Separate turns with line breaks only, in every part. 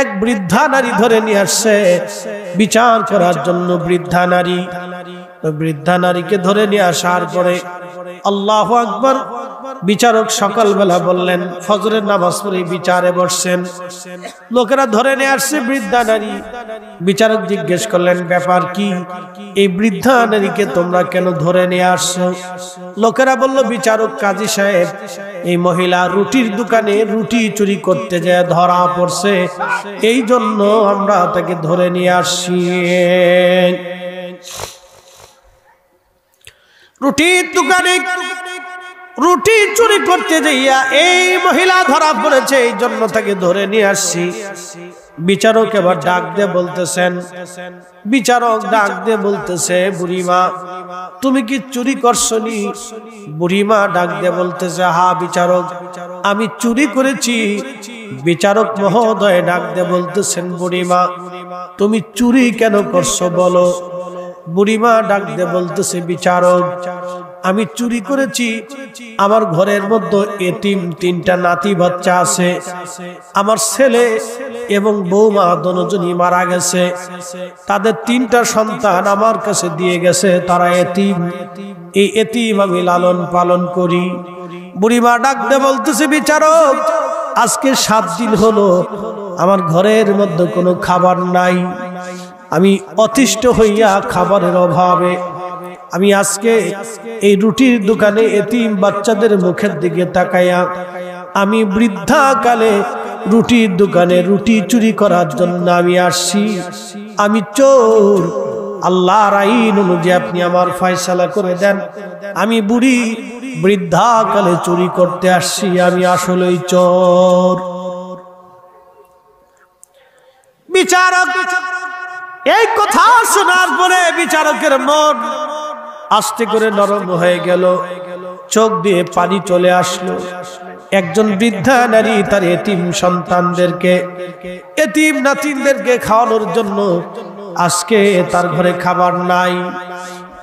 এক বৃদ্ধা নারী ধরে নিয়ে আসছে বিচার করার জন্য। বৃদ্ধা নারীকে ধরে নিয়ে আসার পরে আল্লাহু আকবার, বিচারক সকালবেলা বললেন ফজরের নামাজ পড়ে বিচারে বসছেন। লোকেরা ধরে নিয়ে আসছে বৃদ্ধা নারী। বিচারক জিজ্ঞেস করলেন ব্যাপার কি, এই বৃদ্ধা নারীকে তোমরা কেন ধরে নিয়ে আসছো? লোকেরা বলল বিচারক কাজী সাহেব, এই মহিলা রুটির দোকানে রুটি চুরি করতে যায় ধরা পড়ছে, এই জন্য আমরা তাকে ধরে নিয়ে আসছি। রুটির দোকানে রুটি চুরি করতে যাইয়া এই মহিলা ধরা পড়েছে, এই জন্য তাকে ধরে নিয়ে আসছি। বিচারক এবার ডাক দিয়ে বলতেছে বুড়িমা তুমি কি চুরি করছনি? বুড়িমা ডাক দিয়ে বলতেছে হ্যাঁ বিচারক আমি চুরি করেছি। বিচারক মহোদয় ডাক দিয়ে বলতেছেন বুড়িমা তুমি চুরি কেন করছো বলো? বুড়িমা ডাক দিয়ে বলতেছে বিচারক আমি চুরি করেছি, আমার ঘরের মধ্যে এতিম 3টা নাতি বাচ্চা আছে, আমার ছেলে এবং বৌমা দুজনই মারা গেছে, তাদের 3টা সন্তান আমার কাছে দিয়ে গেছে, তারা এতিম, এই এতিম আমি লালন পালন করি। বুড়িমা ডাক দিয়ে বলতেছে বিচারক আজকে 7 দিন হলো আমার ঘরের মধ্যে কোনো খাবার নাই, আমি অতিষ্ঠ হইয়া খাবারের অভাবে আমি আজকে এই রুটির দোকানে এতিম বাচ্চাদের মুখের দিকে তাকাইয়া আমি বৃদ্ধাকালে রুটির দোকানে রুটি চুরি করার জন্য আমি আসছি, আমি চোর। আল্লাহর আইন অনুযায়ী আপনি আমার ফয়সালা করে দেন, আমি বুড়ি বৃদ্ধাকালে চুরি করতে আসছি, আমি আসলেই চোর। বিচারক এই কথা শোনার পরে বিচারকের মন আস্তে করে নরম হয়ে গেল, চোখ দিয়ে পানি চলে আসলো। একজন বৃদ্ধা নারী তার এতিম সন্তানদেরকে এতিম নাতিনদেরকে খাওয়ানোর জন্য আজকে তার ঘরে খাবার নাই,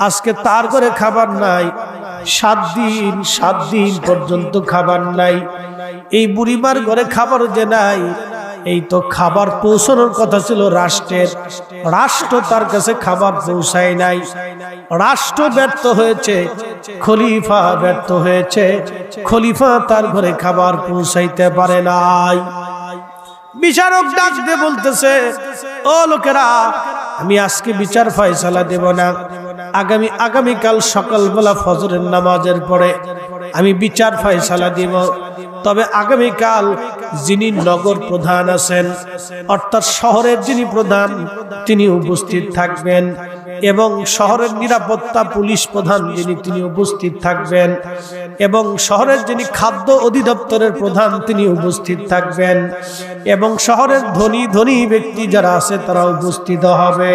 আজকে তার ঘরে খাবার নাই, 7 দিন পর্যন্ত খাবার নাই। এই বুড়িমার ঘরে খাবার যে নাই, এই তো খাবার পৌঁছানোর কথা ছিল রাষ্ট্রের, রাষ্ট্র তার কাছে খাবার পৌঁছায় নাই, রাষ্ট্র ব্যর্থ হয়েছে, খলিফা ব্যর্থ হয়েছে, খলিফা তার ঘরে খাবার পৌঁছাইতে পারে নাই। বিচারক ডাক দিয়ে বলতেছে ও লোকেরা আমি আজকে বিচার ফয়সালা দেব না, আগামীকাল সকালবেলা ফজরের নামাজের পরে আমি বিচার ফয়সালা দিব। তবে আগামীকাল যিনি নগর প্রধান আছেন অর্থাৎ শহরের যিনি প্রধান তিনি উপস্থিত থাকবেন এবং শহরের নিরাপত্তা পুলিশ প্রধান যিনি তিনি উপস্থিত থাকবেন এবং শহরের যিনি খাদ্য অধিদপ্তরের প্রধান তিনি উপস্থিত থাকবেন এবং শহরের ধনী ব্যক্তি যারা আছে তারা উপস্থিত হবে।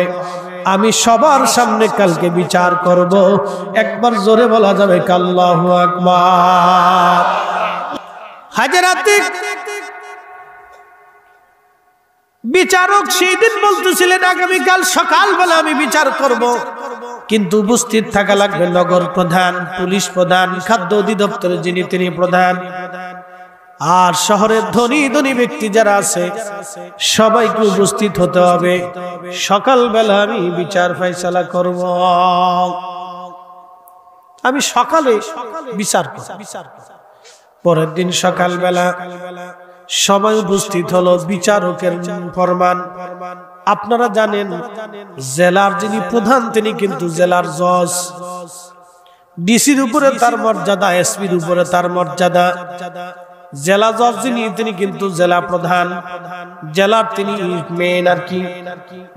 আমি সবার সামনে কালকে বিচার করব। একবার জোরে বলা যাবে আল্লাহু আকবার। হাজরাতে বিচারক সেই দিন বলতেছিলেন আগামীকাল সকালবেলা আমি বিচার করব, কিন্তু উপস্থিত থাকা লাগবে নগর প্রধান, পুলিশ প্রধান, খাদ্য অধিদপ্তরের যিনি তিনি প্রধান, আর শহরের ধনী ব্যক্তি যারা আছে সবাইকে উপস্থিত হতে হবে। সকালবেলা আমি বিচার ফয়সালা করব, আমি সকালে বিচার করব। পরের দিন সকালবেলা সবাই উপস্থিত হলো। বিচারকের ফরমান আপনারা জানেন জেলার যিনি প্রধান তিনি কিন্তু জেলার জজ, ডিসির উপরে তার মর্যাদা, এসপির উপরে তার মর্যাদা, জেলা জজ যিনি তিনি কিন্তু জেলা প্রধান, জেলার তিনি মেন আর কি,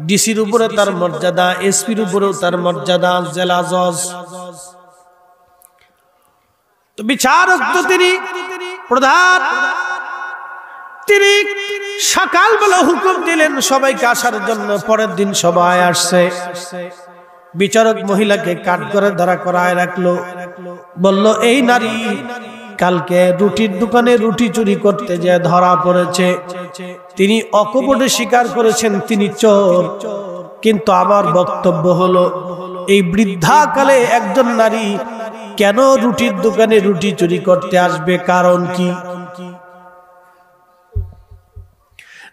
ডিসির উপরে তার মর্যাদা, এসপির উপরেও তার মর্যাদা, জেলা জজ। তো বিচারক তো তিনি প্রধান, তিনি সকালবেলা হুকুম দিলেন সবাইকে আসার জন্য। পরের দিন সবাই আসছে। বিচারক মহিলাকে কাঠগড়ে দাঁড়া করায় রাখলো, বলল এই নারী কালকে রুটির দোকানে রুটি চুরি করতে যে ধরা পড়েছে, তিনি অকপটে স্বীকার করেছেন তিনি চোর, কিন্তু আমার বক্তব্য হলো এই বৃদ্ধাকালে একজন নারী কেন রুটির দোকানে রুটি চুরি করতে আসবে, কারণ কি?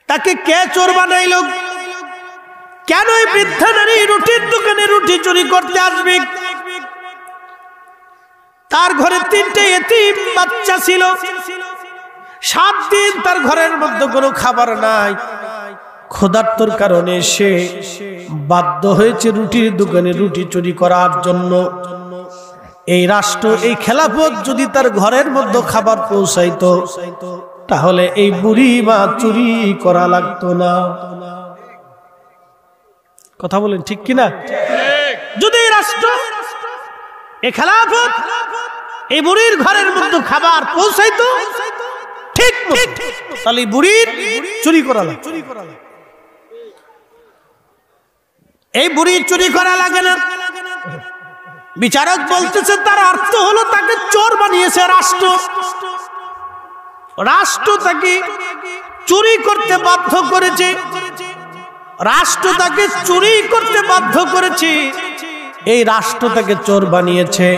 তাকে কে চোর বানাইল? কেন এই বৃদ্ধা নারী রুটির দোকানে রুটি চুরি করতে আসবে? তার ঘরে 3টে এতিম বাচ্চা ছিল। 7 দিন তার ঘরের মধ্যে কোনো খাবার নাই। ক্ষুধার্তর কারণে সে বাধ্য হয়েছে রুটির দোকানে রুটি চুরি করার জন্য। এই রাষ্ট্র, এই খেলাফত যদি তার ঘরের মধ্যে খাবার পৌঁছাইতো, তাহলে এই বুড়ি মা চুরি করা লাগতো না। কথা বলেন ঠিক কিনা? যদি এই রাষ্ট্র, এই খেলাফত এই বুড়ির ঘরের মধ্যে খাবার পৌঁছাইতো ঠিক, তাহলে বুড়ির চুরি করা লাগতো। এই বুড়ি চুরি করা লাগে না। বিচারক বলতেছে তার অর্থ হলো তাকে চোর বানিয়েছে রাষ্ট্র। রাষ্ট্র তাকে চুরি করতে বাধ্য করেছে। রাষ্ট্র তাকে চুরি করতে বাধ্য করেছে। এই রাষ্ট্র তাকে চোর বানিয়েছে।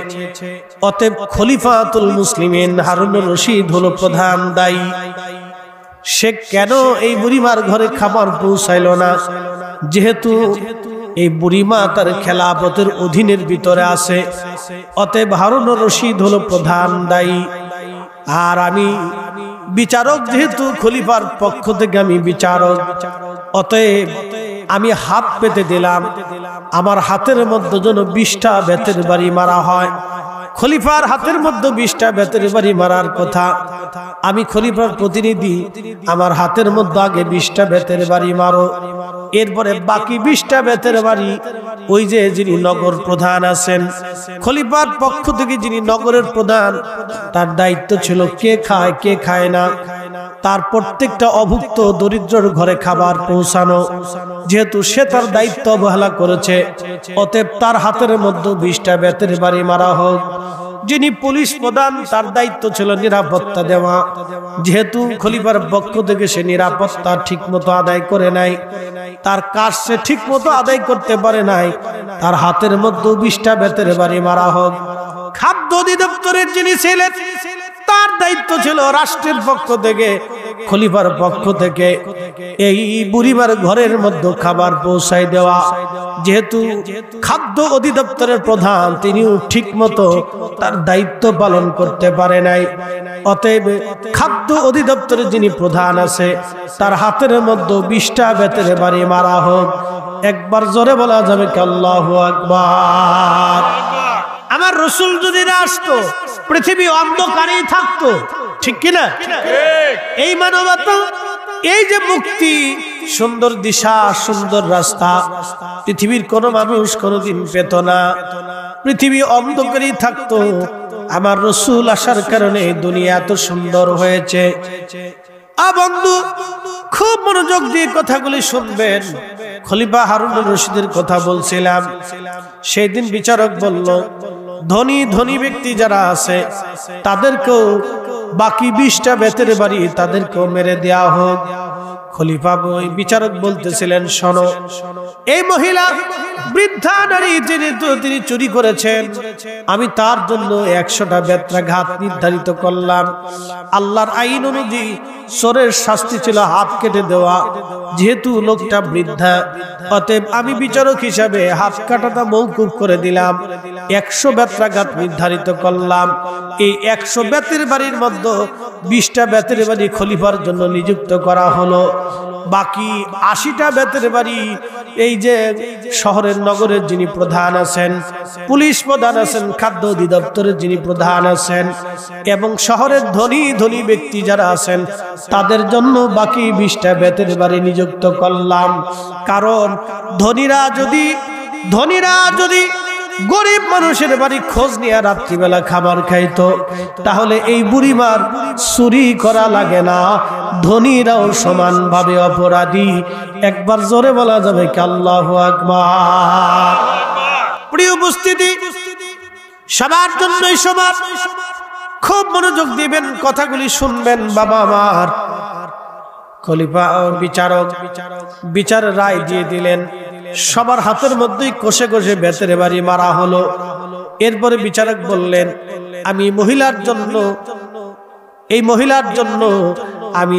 অতএব খলিফাতুল মুসলিমিন হারুনুর রশিদ হলো প্রধান দায়ী। সে কেন এই বুড়িমার ঘরে খাবার পৌঁছাইল না? যেহেতু এই বুড়িমা তার খেলাফতের অধীনের ভিতরে আছে, অতএব হারুনুর রশিদ হলো প্রধান দায়ী। আর আমি বিচারক, যেহেতু খলিফার পক্ষ থেকে আমি বিচারক, অতএব আমি হাত পেতে দিলাম আমার হাতের মধ্যে যেন 20টা বেতের বাড়ি মারা হয়। খলিফার হাতের মধ্যে 20টা বেতের বাড়ি মারার কথা। আমি খলিফার প্রতিনিধি, আমার হাতের মধ্যে আগে 20টা বেতের বাড়ি মারো, এরপরে বাকি 20টা বেতের বাড়ি ওই যে যিনি নগর প্রধান আছেন, খলিফার পক্ষ থেকে যিনি নগরের প্রধান, তার দায়িত্ব ছিল কে খায় কে খায় না, তার প্রত্যেকটা অভুক্ত দরিদ্রর ঘরে খাবার পৌঁছানো। যেহেতু সে তার দায়িত্ব অবহেলা করেছে, অতএব তার হাতের মধ্যে 20টা বেতের বাড়ি মারা হোক। যিনি পুলিশ প্রধান, তার দায়িত্ব ছিল নিরাপত্তা দেওয়া। যেহেতু খলিফার পক্ষ থেকে সে নিরাপত্তা ঠিক মতো আদায় করে নাই, তার কাজ সে ঠিক মতো আদায় করতে পারে নাই, তার হাতের মধ্যে 20টা বেতের বাড়ি মারা হোক। খাদ্য অধিদপ্তরের যিনি ছিলেন, তার দায়িত্ব ছিল রাষ্ট্রের পক্ষ থেকে, খলিফার পক্ষ থেকে এই বুড়িমার ঘরের মধ্যে খাবার পৌঁছাই দেওয়া। যেহেতু খাদ্য অধিদপ্তরের প্রধান, তিনিও ঠিক মতো তার দায়িত্ব পালন করতে পারে নাই, অতএব খাদ্য অধিদপ্তরের যিনি প্রধান আছে, তার হাতের মধ্যে 20টা বেতের বাড়ি মারা হোক। একবার জোরে বলা যাবে কি আল্লাহু আকবার? আমার রাসূল যদি না আসতো, পৃথিবী অন্ধকারেই থাকতো, ঠিক কিনা? এই মানবতা, এই যে মুক্তি, সুন্দর দিশা, সুন্দর রাস্তা, পৃথিবীর কোন মানুষ কোনদিন পেত না। পৃথিবী অন্ধকারেই থাকতো। আমার রাসূল আসার কারণে দুনিয়া এত সুন্দর হয়েছে। বন্ধু, খুব মনোযোগ দিয়ে কথাগুলি শুনবেন। খলিফা হারুনুর রশিদের কথা বলছিলাম। সেই দিন বিচারক বলল, ধনী ধনী ব্যক্তি যারা আছে তাদেরকেও বাকি 20টা বেতের বাড়ি তাদেরকেও মেরে দেয়া হোক। খলিফা বিচারক বলতেছিলেন, শোনো, এই মহিলা বৃদ্ধা নারী তিনি চুরি করেছেন, আমি তার জন্য 100টা বেত্রাঘাত নির্ধারিত করলাম। আল্লাহর আইন অনুযায়ী চোরের শাস্তি ছিল হাত কেটে দেওয়া। যেহেতু লোকটা বৃদ্ধা, অতএব আমি বিচারক হিসাবে হাত কাটাটা মওকুফ করে দিলাম। 100 বেত্রাঘাত নির্ধারিত করলাম। এই 100 বেতের বাড়ির মধ্যে 20টা বেতের বাড়ি খলিফার জন্য নিযুক্ত করা হলো। বাকি 80টা বেতের বাড়ি এই যে শহরের নগরের যিনি প্রধান আছেন, পুলিশ প্রধান আছেন, খাদ্য অধিদপ্তরের যিনি প্রধান আছেন, এবং শহরের ধনী ধনী ব্যক্তি যারা আছেন তাদের জন্য বাকি 20টা বেতের বাড়ি নিযুক্ত করলাম। কারণ ধনীরা যদি গরিব মানুষের বাড়ি খোঁজ নিয়ে রাত্রিবেলা খাবার খাইতো, তাহলে এই বুড়িমার চুরি করা লাগে না। ধনীরাও সমানভাবে অপরাধী। একবার জোরে বলা যাবে কি আল্লাহু আকবার? প্রিয় উপস্থিতি, সবার জন্যই সমান। খুব মনোযোগ দিবেন, কথাগুলি শুনবেন বাবা আমার। খলিফা বিচার রায় দিয়ে দিলেন। সবার হাতের মধ্যেই কষে কষে বেতের বাড়ি মারা হলো। এরপরে বিচারক বললেন, আমি এই মহিলার জন্য আমি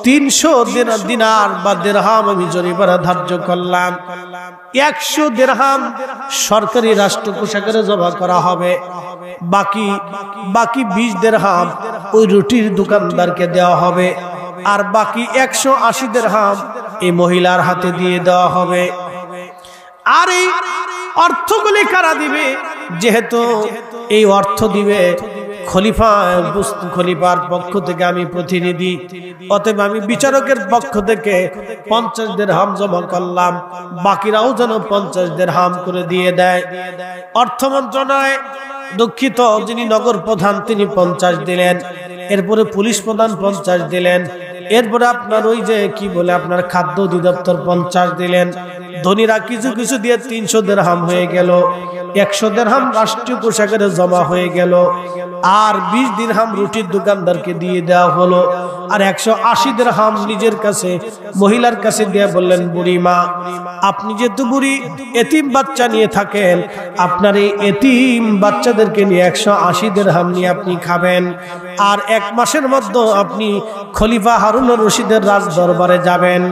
300 দিনার বা দিরহাম আমি জরিমানা ধার্য করলাম। 100 দিরহাম সরকারি রাষ্ট্র কোষাগারে জমা করা হবে, বাকি 20 দিরহাম ওই রুটির দোকানদারকে দেওয়া হবে, আর বাকি 180 দিরহাম এই মহিলার হাতে দিয়ে দেওয়া হবে। আর এই অর্থগুলি কারা দিবে? যেহেতু এই অর্থ দিবে খলিফার পক্ষ থেকে আমি প্রতিনিধি, অতএব আমি বিচারকের পক্ষ থেকে 50 দিরহাম জমা করলাম, বাকিরাও যেন 50 দিরহাম করে দিয়ে দেয়। অর্থ মন্ত্রণালয় দুঃখিত, যিনি নগর প্রধান তিনি 50 দিলেন, এরপরে পুলিশ প্রধান 50 দিলেন, এরপরে আপনার ওই যে কি বলে আপনার খাদ্য অধিদপ্তর 50 দিলেন। ধনীরা কিছু কিছু দিয়ে 300 দিরহাম হয়ে গেল, 100 দিরহাম রাষ্ট্রীয় কোষাগারে জমা হয়ে গেল, আর 20 দিরহাম রুটির দোকানদারকে দিয়ে দেওয়া হলো, আর 180 দিরহাম নিজের কাছে মহিলার কাছে দিয়ে বললেন, বুড়ি মা আপনি যেহেতু বুড়ি এতিম বাচ্চা নিয়ে থাকেন, আপনার এই এতিম বাচ্চাদেরকে নিয়ে 180 দিরহাম নিয়ে আপনি খাবেন, আর 1 মাসের মধ্যে আপনি খলিফা হারুনুর রশিদের রাজ দরবারে যাবেন।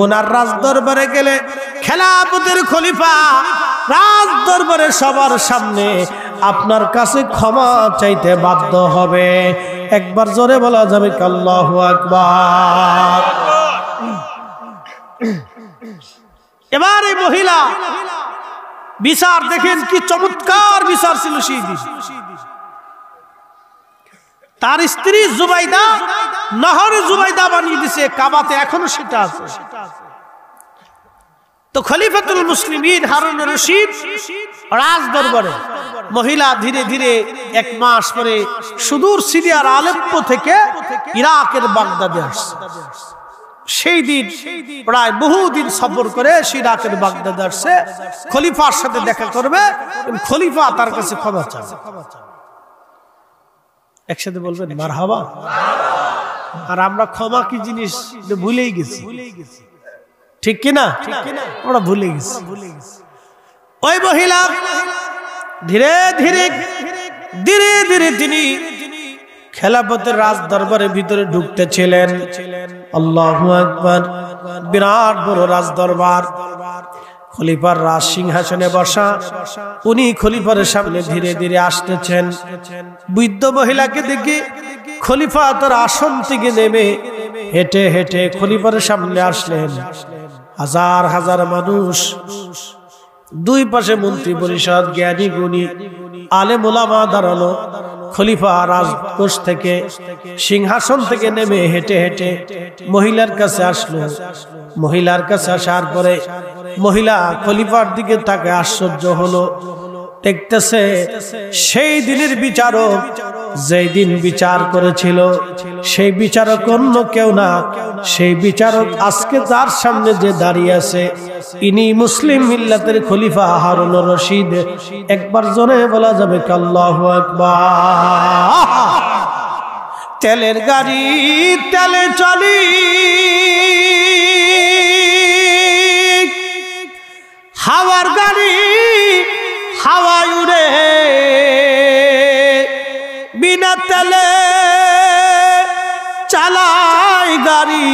ওনার রাজ দরবারে গেলে খেলাফতের খলিফা রাজ দরবারে সবার সামনে আপনার কাছে ক্ষমা চাইতে বাধ্য হবে। একবার জোরে বলা যাবে আল্লাহু আকবার। এবার এই মহিলা বিচার দেখেন, কি চমৎকার বিচার ছিল সেই দিন। তার স্ত্রী জুবাইদা নহরে জুবাইদা বানিয়ে দিছে, কাবাতে এখনো সেটা আছে। তো খলিফাতুল মুসলিমিন হারুনুর রশিদ রাজ দরবারে, মহিলা ধীরে ধীরে 1 মাস পরে সুদূর সিরিয়ার আলেপ্পো থেকে ইরাকের বাগদাদে আসছে। সেই দিন প্রায় বহুদিন সফর করে ইরাকের বাগদাদে আসছে, খলিফার সাথে দেখা করবে, খলিফা তার কাছে ক্ষমা চাবে। একসাথে বলবেন মারহাবা। আর আমরা ক্ষমা কি জিনিস ভুলেই গেছি, ঠিক কিনা? আমরা ভুলে গেছি। ওই মহিলা ধীরে ধীরে ধীরে ধীরে তিনি খেলাফতের রাজ দরবারের ভিতরে ঢুকতেছিলেন। আল্লাহু আকবার। বিরাট বড় রাজ দরবার, খলিফার রাজ সিংহাসনে বসা, উনি খলিফার সামনে ধীরে ধীরে আসতেছেন। বৃদ্ধ মহিলাকে দেখে খলিফা তার আসন থেকে নেমে হেঁটে হেঁটে খলিফার সামনে আসলেন। হাজার হাজার মানুষ, দুই পাশে মন্ত্রী পরিষদ, জ্ঞানী গুণী আলেম ওলামা দাঁড়ানো। খলিফা রাজকোষ থেকে সিংহাসন থেকে নেমে হেঁটে হেঁটে মহিলার কাছে আসলো। মহিলার কাছে আসার পরে মহিলা খলিফার দিকে তাকে আশ্চর্য হলো। দেখতেছে সেই দিনের বিচারক, যেই দিন বিচার করেছিল সেই বিচারক অন্য কেউ না, সেই বিচারক আজকে যার সামনে যে দাঁড়িয়ে আছে ইনি মুসলিম মিল্লাতের খলিফা হারুনুর রশিদ। একবার জোরে বলা যাবে আল্লাহু আকবার। তেলের গাড়ি তেলে চলি, হাওয়ার গাড়ি হাওয়ায় উড়ে, বিনা তেলে চালায় গাড়ি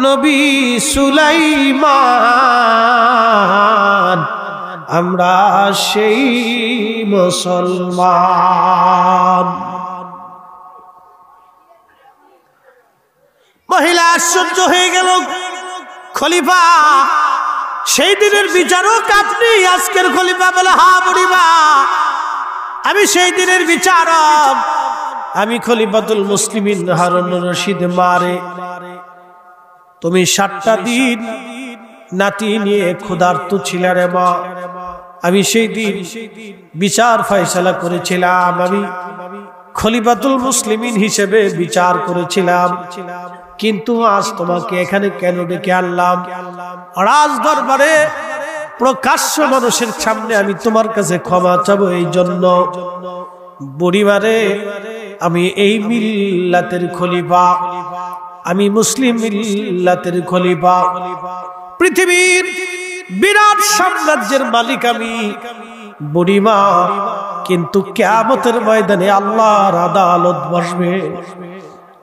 নবী সুলাইমান। আমরা সেই মুসলমান। মহিলা আশ্চর্য হয়ে গেল, খলিফা সেই দিনের বিচারক আপনি? আজকের খলিফা বলে, হ্যাঁ বুড়িমা আমি সেই দিনের বিচারক, আমি খলিফাতুল মুসলিমিন হারুনুর রশিদ। মারে তুমি 7টা দিন নাতি নিয়ে ক্ষুধার্ত ছিলে রে মা। আমি সেই দিন বিচার ফয়সালা করেছিলাম, আমি খলিফাতুল মুসলিমিন হিসেবে বিচার করেছিলাম, কিন্তু আজ তোমাকে এখানে কেন ডেকে আনলাম? রাজ দরবারে প্রকাশ্য মানুষের সামনে আমি তোমার কাছে ক্ষমা চাবো এই জন্য। বুড়িমারে আমি এই মিল্লাতের খলিফা, আমি মুসলিম মিল্লাতের খলিফা, পৃথিবীর বিরাট সাম্রাজ্যের মালিক আমি বুড়িমা। কিন্তু কিয়ামতের ময়দানে আল্লাহর আদালত বসবে,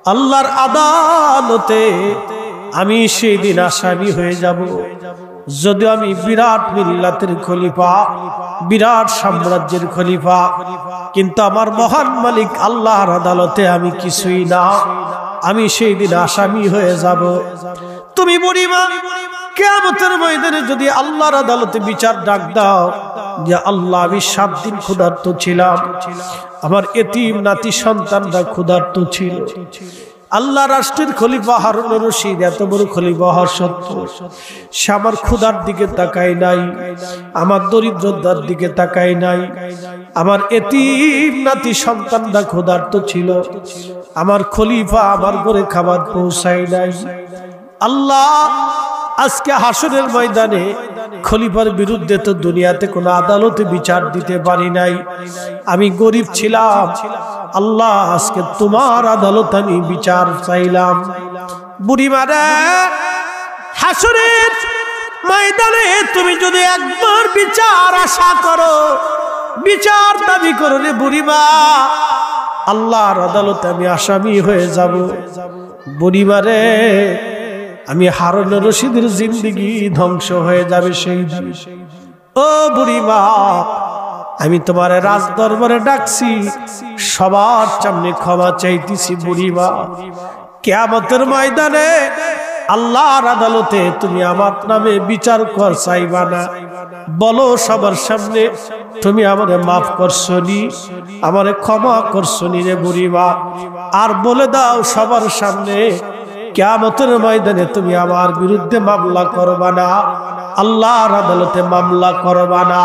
আল্লাহর আদালতে আমি সেই দিন আসামি হয়ে যাব। যদিও আমি বিরাট মিল্লাতের খলিফা, বিরাট সাম্রাজ্যের খলিফা, কিন্তু আমার মহান মালিক আল্লাহর আদালতে আমি কিছুই না। আমি সেই দিন আসামি হয়ে যাব। তুমি বুড়িমা কিয়ামতের ময়দানে যদি আল্লাহর আদালতে বিচার ডাক দাও যে আল্লাহ আমি 7 দিন ক্ষুধার্ত ছিলাম, আমার এতিম নাতি সন্তানরা ক্ষুধার্ত ছিল, আল্লাহ রাষ্ট্রের খলিফা হারুন রশিদ এত বড় খলিফা হওয়ার সত্ত্বেও সে আমার ক্ষুধার দিকে তাকায় নাই, আমার দরিদ্রতার দিকে তাকায় নাই, আমার এতিম নাতি সন্তানরা ক্ষুধার্ত ছিল, আমার খলিফা আমার ঘরে খাবার পৌঁছায় নাই। আল্লাহ আজকে হাসরের ময়দানে খলিফার বিরুদ্ধে তো দুনিয়াতে কোনো আদালতে বিচার দিতে পারি নাই, আমি গরিব ছিলাম। আল্লাহ আজকে তোমার আদালত আমি বিচার চাইলাম। বুড়িমারা হাসরের ময়দানে তুমি যদি একবার বিচার আশা করো, বিচার দাবি করো রে বুড়িমা, আল্লাহর আদালতে আমি আসামি হয়ে যাব। বুড়িমারে আমি হারুন রশিদের জিন্দেগি ধ্বংস হয়ে যাবে সেই দিন। ও বুড়িমা আমি তোমার রাজ দরবারে ডাকছি, সবার সামনে ক্ষমা চাইতেছি। বুড়িমা কিয়ামতের ময়দানে আল্লাহর আদালতে তুমি আমার নামে বিচার কর চাইবা না, বলো সবার সামনে তুমি আমারে মাফ করছনি, আমারে ক্ষমা করছনি রে বুড়িমা। আর বলে দাও সবার সামনে কিয়ামতের ময়দানে তুমি আমার বিরুদ্ধে মামলা করবা না, আল্লাহর আদালতে মামলা করবা না।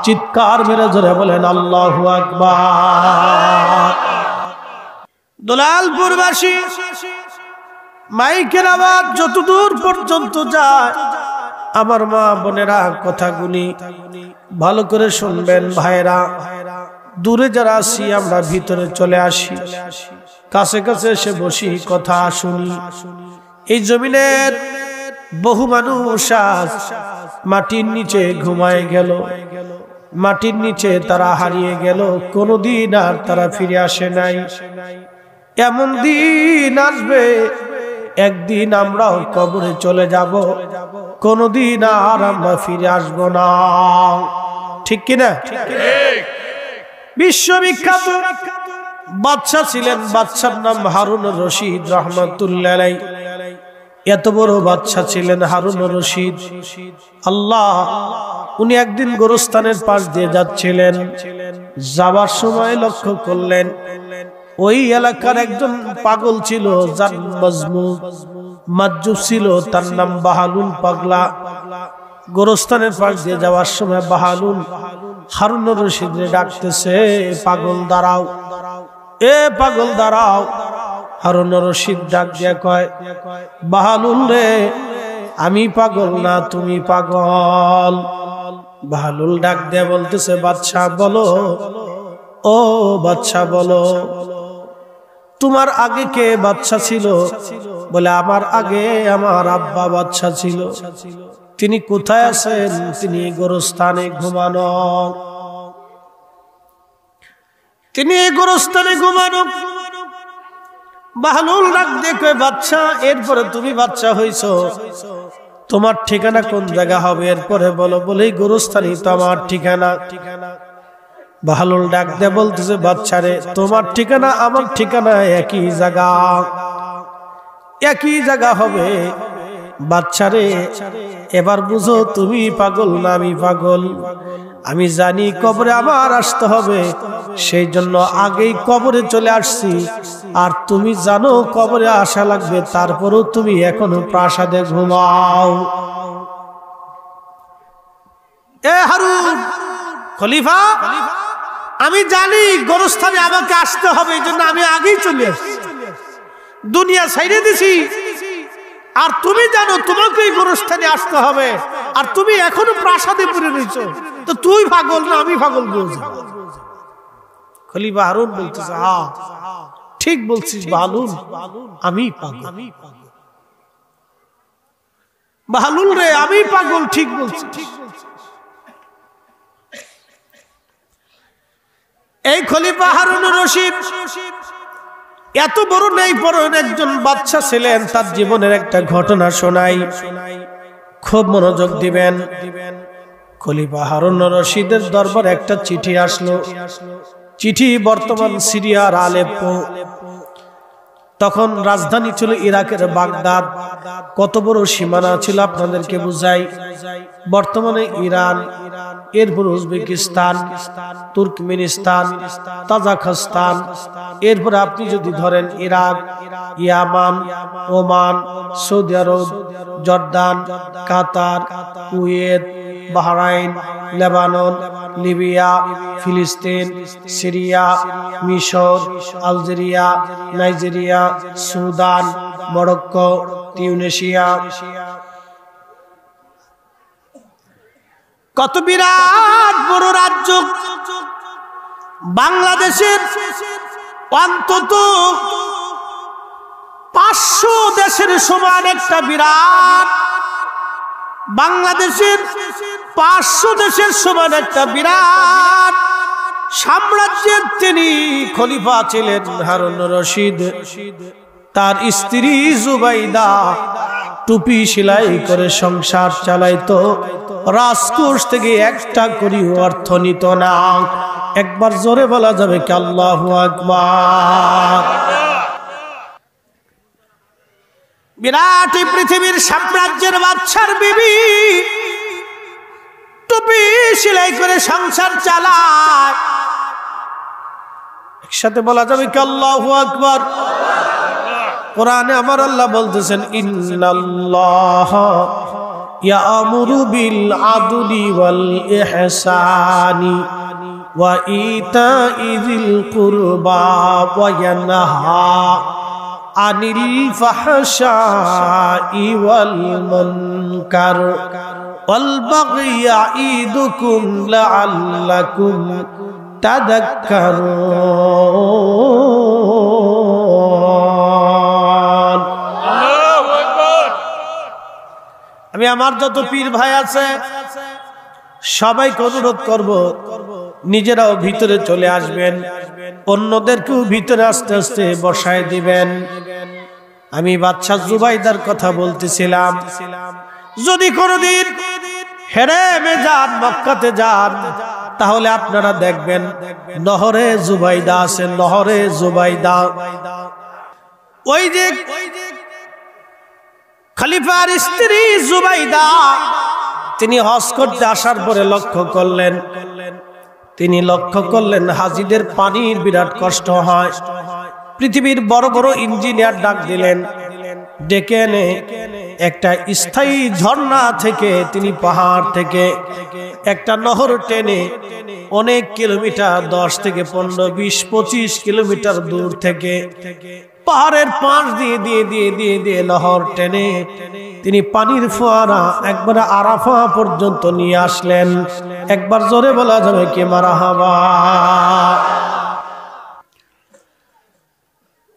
চিৎকার মেরে জোরে বলেন আল্লাহু আকবার। দুলালপুরবাসী মাইকের আওয়াজ যতদূর পর্যন্ত যায়, আমার মা বোনেরা কথাগুলি ভালো করে শুনবেন। ভাইরা দূরে যারা আছি আমরা ভিতরে চলে আসি, কাছে কাছে এসে বসি, কথা শুনি। এই জমিনের বহু মানুষ আজ মাটির নিচে ঘুমায় গেল, মাটির নিচে তারা হারিয়ে গেল, কোনদিন আর তারা ফিরে আসে নাই। এমন দিন আসবে একদিন আমরাও কবরে চলে যাব, কোনদিন আর আমরা ফিরে আসব না। ঠিক কিনা? বিশ্ববিখ্যাত বাদশা ছিলেন, বাদশার নাম হারুন রশিদ রহমাতুল্লাহ আলাইহি। এত বড় বাদশা ছিলেন হারুন রশিদ। আল্লাহ উনি একদিন গোরস্থানের পাশ দিয়ে যাচ্ছিলেন, যাবার সময় লক্ষ্য করলেন ওই এলাকার একজন পাগল ছিল, যার মাজজুব ছিল, তার নাম বাহালুল পাগলা। গোরস্থানের পাশ দিয়ে যাওয়ার সময় বাহালুল হারুন রশিদরে ডাকতেছে, পাগল দাঁড়াও, এ পাগল দাঁড়াও। হারুন রশিদ ডাক দিয়া কয়, বাহালুল রে আমি পাগল না তুমি পাগল। বাহালুল ডাক দিয়া বলতেছে, বাদশা বলো, ও বাদশা বলো, তোমার আগে কে বাদশা ছিল? বলে আমার আগে আমার আব্বা বাদশা ছিল। তিনি কোথায় আছেন? তিনি গোরস্থানে ঘুমানো, তিনি গোরস্থানে ঘুমানো। বাহালুল ডাক দেখে, বাদশা এরপরে তুমি বাদশা হইছো, তোমার ঠিকানা কোন জায়গা হবে এরপরে বলো। বলে গোরস্থানই তো আমার ঠিকানা। বাহালুল ডাক দিয়ে বলতেছে, বাদশারে তোমার ঠিকানা আমার ঠিকানা একই জায়গা, একই জায়গা হবে। বাদশারে এবার বুঝো তুমি পাগল না আমি পাগল। আমি জানি কবরে আমার আসতে হবে, সেই জন্য আগেই কবরে চলে আসছি। আর তুমি জানো কবরে আসা লাগবে, তারপরেও তুমি এখনো প্রাসাদে ঘুমাও। এ হারুন খলিফা, আমি জানি গোরস্থানে আমাকে আসতে হবে, এই জন্য আমি আগেই চলে আসছি, দুনিয়া ছাইড়ে দিছি। আর তুমি জানো তোমাকে গোরস্থানে আসতে হবে, আর তুমি এখনো প্রাসাদে পড়ে রয়েছো, তো তুই পাগল না আমি পাগল বলছি। খলিফা হারুন বলতেছে, হ্যাঁ ঠিক বলছিস বাহালুল, আমি পাগল। বাহালুল রে আমি পাগল, ঠিক বলছিস। এই খলিফা হারুন রশিদ এত বড় নেই পরন একজন বাচ্চা ছিলেন, তার জীবনের একটা ঘটনা শোনাই, খুব মনোযোগ দিবেন। খলিফা হারুন রশিদের দরবারে একটা চিঠি আসলো। চিঠি বর্তমান সিরিয়ার আলেপ্পো, তখন রাজধানী ছিল ইরাকের বাগদাদ। কত বড় সীমানা ছিল আপনাদেরকে বুঝাই। বর্তমানে ইরান, এরপর উজবেকিস্তান, তুর্কমেনিস্তান, তাজাকিস্তান, এরপর আপনি যদি ধরেন ইরাক, ইয়ামান, ওমান, সৌদি আরব, জর্দান, কাতার, কুয়েত, বাহরাইন, লেবানন, লিবিয়া, ফিলিস্তিন, সিরিয়া, মিশর, Algeria, Nigeria, Sudan, Morocco, Tunisia, কত বিরাট বড় রাজ্য। বাংলাদেশের অন্তত 500 দেশের সমান একটা বিরাট, বাংলাদেশের 500 দেশের সমান একটা বিরাট সাম্রাজ্যের তিনি খলিফা ছিলেন হারুন রশিদ। তার স্ত্রী জুবাইদা টুপি সেলাই করে সংসার চালাইতো, রাজকোষ থেকে একটা করি অর্থ নিত না। একবার জোরে বলা যাবে কি আল্লাহু আকবার। বিরাট পৃথিবীর সাম্রাজ্যের বাদশার বিবি টুপি সেলাই করে সংসার চালায়। একসাথে বলা যাবে কি আল্লাহু আকবার। কোরআনে আমার আল্লাহ বলতেছেন, ইন্নাল্লাহা ইয়ামুরু বিল আদলি ওয়াল ইহসানি ওয়া ইতাইযিল কুরবা ওয়া ইয়ানহা আনিল ফাহশাই ওয়াল মুনকার ওয়াল বাগই ইয়াইদুকুম লাআল্লাকুম তাযাক্কারুন। আমি আমার যত পীর ভাই আছে সবাইকে অনুরোধ করব, নিজেরাও ভিতরে চলে আসবেন, অন্যদেরকেও ভিতরে আস্তে আস্তে বসায় দিবেন। আমি বাদশা জুবাইদার কথা বলতেছিলাম। যদি কোনদিন হেরেমে যান, মক্কাতে যান, তাহলে আপনারা দেখবেন নহরে জুবাইদা আছে, নহরে জুবাইদা। ওই যে খলিফার স্ত্রী জুবাইদা, তিনি হজ করতে আসার পরে তিনি লক্ষ্য করলেন হাজিদের পানির বিরাট কষ্ট হয়। পৃথিবীর বড় বড় ইঞ্জিনিয়ার ডাক দিলেন, ডেকে এনে একটা স্থায়ী ঝর্ণা থেকে তিনি পাহাড় থেকে একটা নহর টেনে অনেক কিলোমিটার, 10 থেকে 15, 20, 25 কিলোমিটার দূর থেকে পাহাড়ের পাশ দিয়ে দিয়ে দিয়ে দিয়ে দিয়ে নহর টেনে তিনি পানির ফোয়ারা একবারে আরাফা পর্যন্ত নিয়ে আসলেন। একবার জোরে বলা যাবে কি মারহাবা।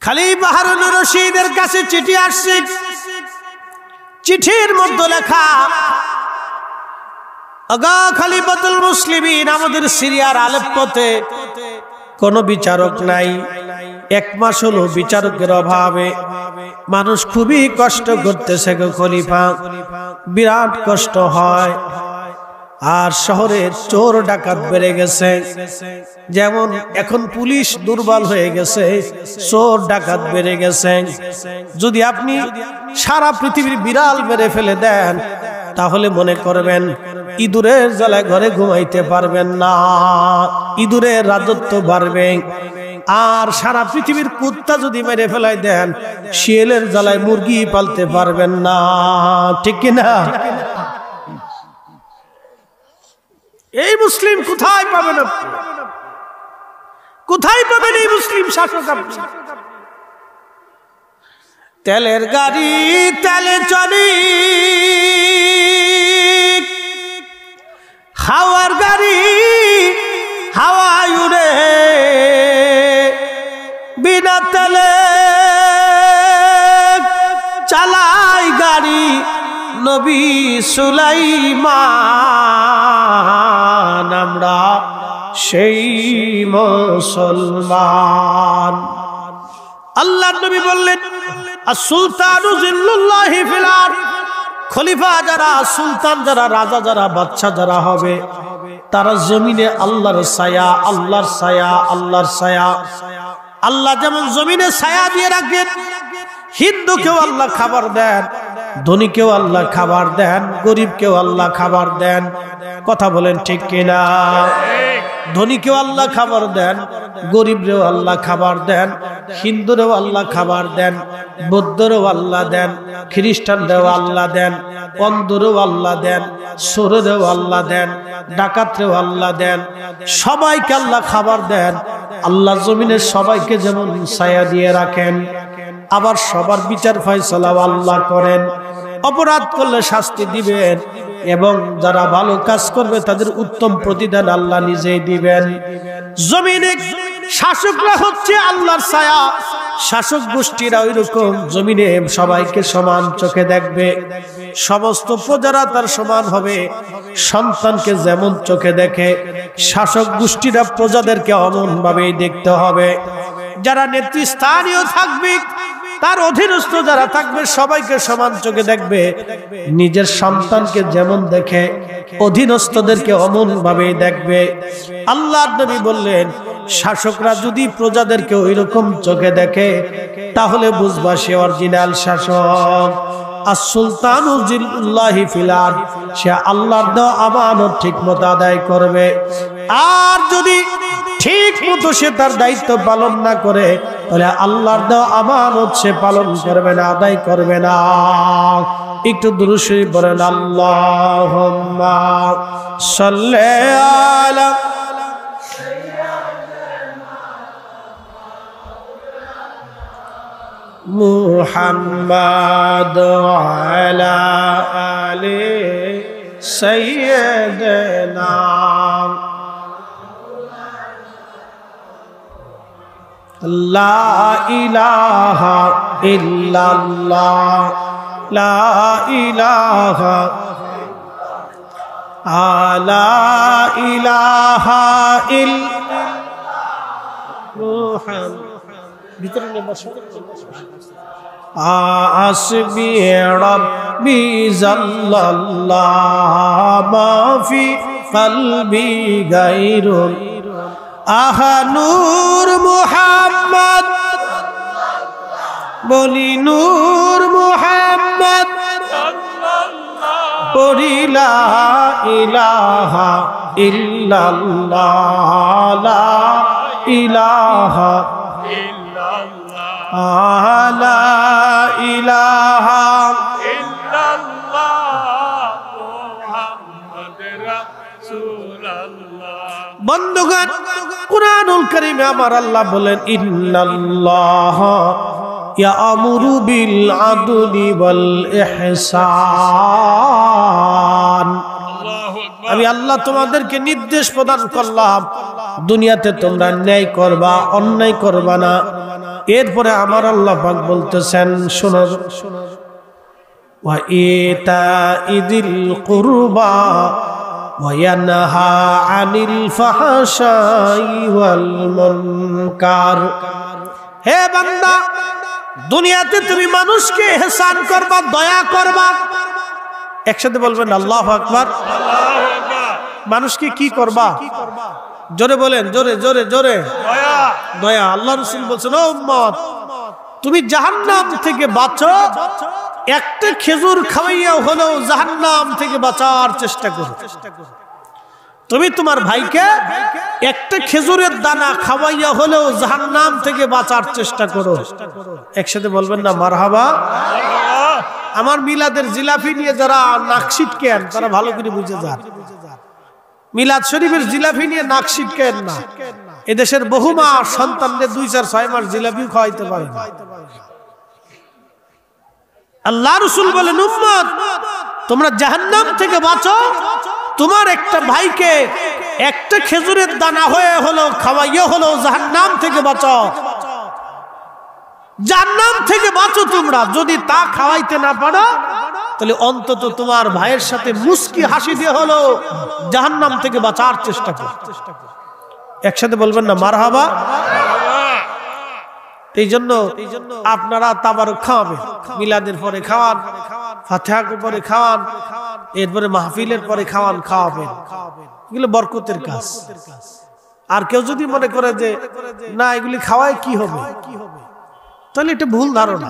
খলিফা হারুন রশিদের কাছে চিঠি আসছে। চিঠির মধ্যে লেখা, আগা খলিফাতুল মুসলিমিন, আমাদের সিরিয়ার আলেপ্পোতে কোনো বিচারক নাই। 1 মাস হলো বিচারকের অভাবে মানুষ খুবই কষ্ট করতেছে গো খলিফা, বিরাট কষ্ট হয়। আর শহরের চোর ডাকাত বেড়ে গেছে, যেমন এখন পুলিশ দুর্বল হয়ে গেছে, চোর ডাকাত বেড়ে গেছে। যদি আপনি সারা পৃথিবীর বিড়াল মেরে ফেলে দেন, তাহলে মনে করবেন ইঁদুরের জ্বালায় ঘরে ঘুমাইতে পারবেন না, ইঁদুরের রাজত্ব বাড়বে। আর সারা পৃথিবীর কুত্তা যদি মেরে ফেলাই দেন, শিয়ালের জ্বালায় মুরগি পালতে পারবেন না, ঠিক কিনা? এই মুসলিম কোথায় পাবেন? কোথায় পাবেন এই মুসলিম শাসক? তেলের গাড়ি তেলে চলি, হাওয়ার গাড়ি হাওয়ায় উড়ে, বিনা তেলে চালাই গাড়ি নবী সুলাইমান। আমরা সেই মুসলমান। আল্লাহর নবী বললেন আস-সুলতানু জিল্লুল্লাহি ফিল আরদ, খলিফা যারা, সুলতান যারা, রাজা যারা, বাদশা যারা হবে তারা জমিনে আল্লাহর ছায়া, আল্লাহর ছায়া, আল্লাহর ছায়া। আল্লাহ যেমন জমিনে ছায়া দিয়ে রাখেন, হিন্দুকেও আল্লাহ খাবার দেন, ধনীকেও আল্লাহ খাবার দেন, গরিবকেও আল্লাহ খাবার দেন। কথা বলেন ঠিক কিনা? ধনীকেও আল্লাহ খাবার দেন, গরিবরেও আল্লাহ খাবার দেন, হিন্দুরেও আল্লাহ খাবার দেন, বৌদ্ধরেও আল্লাহ দেন, খ্রিস্টানরেও আল্লাহ দেন, অন্ধরেও আল্লাহ দেন, চোরেরও আল্লাহ দেন, ডাকাতরেও আল্লাহ দেন, সবাইকে আল্লাহ খাবার দেন। আল্লাহ জমিনের সবাইকে যেমন ছায়া দিয়ে রাখেন, আবার সবার বিচার ফয়সালাও আল্লাহ করেন। অপরাধ করলে শাস্তি দিবেন এবং যারা ভালো কাজ করবে তাদের উত্তম প্রতিদান আল্লাহ নিজেই দিবেন। জমিনে শাসকরা হচ্ছে আল্লাহর ছায়া, শাসক গোষ্ঠীরা ওইরকম জমিনে সবাইকে সমান চোখে দেখবে, সমস্ত প্রজারা তার সমান হবে। সন্তানকে যেমন চোখে দেখে শাসক গোষ্ঠীরা প্রজাদেরকে অমন ভাবেই দেখতে হবে। যারা নেতৃস্থানীয় থাকবে, তার অধীনস্থ যারা থাকবে সবাইকে সমান চোখে দেখবে। নিজের সন্তানকে যেমন দেখে অধীনস্থদেরকে অমন ভাবে দেখবে। আল্লাহর নবী বললেন শাসকরা যদি প্রজাদেরকে ওইরকম চোখে দেখে তাহলে বুঝবা সে অরিজিনাল শাসক। আস-সুলতানু জিল্লুল্লাহি ফিল আরদ, সে আল্লাহর দেওয়া আমানত ঠিকমতো আদায় করবে। আর যদি ঠিক মতো সে তার দায়িত্ব পালন না করে তাহলে আল্লাহর দেওয়া আমানত সে পালন করবে না, আদায় করবে না। একটু দুরূদ শরীফ পড়েন, আল্লাহুম্মা সাল্লি আলা মুহাম্মাদ ওয়ালা আলি সাইয়্যিদিনা লা ইলাহা ইল্লাল্লাহ, লা ইলাহা লা ইলাহা ইল্লাল্লাহ। ভিতরে বসো। আসবি রব্বি জাল্লাল্লাহ মা ফি কলবি গায়রুল আহানুর মুহাম্মদ, বলি নূর মুহাম্মদ, বলি লা ইলাহা ইল্লাল্লাহ, লা ইলাহা ইল্লাল্লাহ, লা ইলাহা ইল্লাল্লাহ মুহাম্মাদুর রাসূলুল্লাহ। বন্ধুগণ, কুরআনুল কারীমে আমার আল্লাহ বলেন ইন্নাল্লাহ ইয়া'মুরু বিল আদলি ওয়াল ইহসান। আমি আল্লাহ তোমাদেরকে নির্দেশ প্রদান করলাম দুনিয়াতে তোমরা ন্যায় করবা, অন্যায় করবা না। এরপরে আমার আল্লাহ পাক বলতেছেন শোনো, ওয়া ইতাইযিল কুরবা ওয়ায়ানহা আনিল ফাহশাই ওয়াল মুনকার। হে বান্দা, দুনিয়াতে তুমি মানুষকে ইহসান করবা, দয়া করবা। একসাথে বলবেন আল্লাহু আকবার। মানুষকে কি করবা? জোরে বলেন, জোরে জোরে জোরে। দয়া, দয়া। আল্লাহ রাসূল বলেছেন, ও উম্মত, তুমি জাহান্নাম থেকে বাঁচো, একটা খেজুর খাওয়াইয়া হলেও জাহান্নাম থেকে বাঁচার চেষ্টা করো। তুমি তোমার ভাইকে একটা খেজুরের দানা খাওয়াইয়া হলেও জাহান্নাম থেকে বাঁচার চেষ্টা করো। একসাথে বলবেন না মারহাবা। আমার মিলাদের জিলাপি নিয়ে যারা নাক ছিটকেন তারা ভালো করে বুঝে যান, মিলাদ শরীফের জিলাপি নিয়ে নাক ছিটকেন না। এদেশের বহু মা সন্তানদের 2-4-6 মাস জিলাপি খাওয়াইতে পারে না। আল্লাহ রাসূল বলেন, উম্মত তোমরা জাহান্নাম থেকে বাঁচো, তোমার একটা ভাইকে একটা খেজুরের দানা হয়ে হলো খাওয়াইয়া হলো জাহান্নাম থেকে বাঁচো। জাহান্নাম থেকে বাঁচো তোমরা। যদি তা খাওয়াইতে না পারো তাহলে অন্তত তোমার ভাইয়ের সাথে মুস্কি হাসি দিয়ে হলো জাহান্নাম থেকে বাঁচার চেষ্টা করো। একসাথে বলবেন না মারহাবা। এই জন্য আপনারা তাবারুক খাওয়াবেন, মিলাদের পরে খাওয়ান, ফাতিহার পরে খাওয়ান, এরপরে মাহফিলের পরে খাওয়াবেন, এগুলো বরকতের কাজ। আর কেউ যদি মনে করে যে না এগুলি খাওয়ায় কি হবে, তাহলে এটা ভুল ধারণা।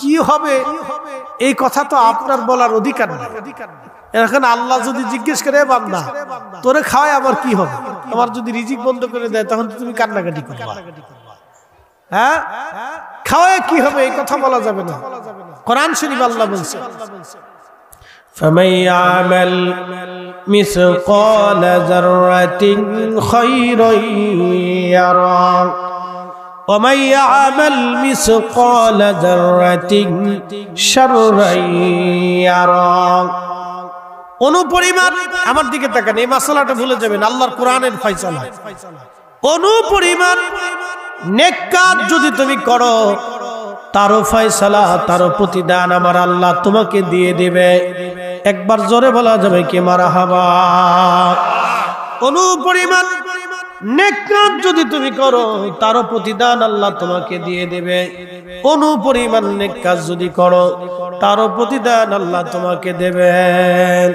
কি হবে এই কথা তো আপনার বলার অধিকার নেই। এখন আল্লাহ যদি জিজ্ঞেস করে বান্দা তোরে খাওয়ায় আমার কি হবে, আমার যদি রিজিক বন্ধ করে দেয় তখন তুমি কান্নাকাটি করবা। হ্যাঁ, খাওয়ায় কি হবে এই কথা বলা যাবে না। কোরআন শরীফ আল্লাহ বলছে فَمَن يَعْمَلْ مِثْقَالَ ذَرَّةٍ خَيْرًا يَرَهُ وَمَن يَعْمَلْ مِثْقَالَ ذَرَّةٍ شَرًّا يَرَهُ। অনুপরিমাণ, আমার দিকে তাকান, এই মাসালাটা ভুলে যাবেন, আল্লাহর কোরআনের ফয়সালা। অনুপরিমাণ নেক কাজ যদি তুমি করো তারও ফয়সালা, তারও প্রতিদান আমার আল্লাহ তোমাকে দিয়ে দেবে। একবার জোরে বলা যাবে কি মারহাবা। অনুপরিমাণ নেক কাজ যদি তুমি করো তারও প্রতিদান আল্লাহ তোমাকে দিয়ে দেবে। অনুপরিমাণ নেক কাজ যদি করো তারও প্রতিদান আল্লাহ তোমাকে দেবেন।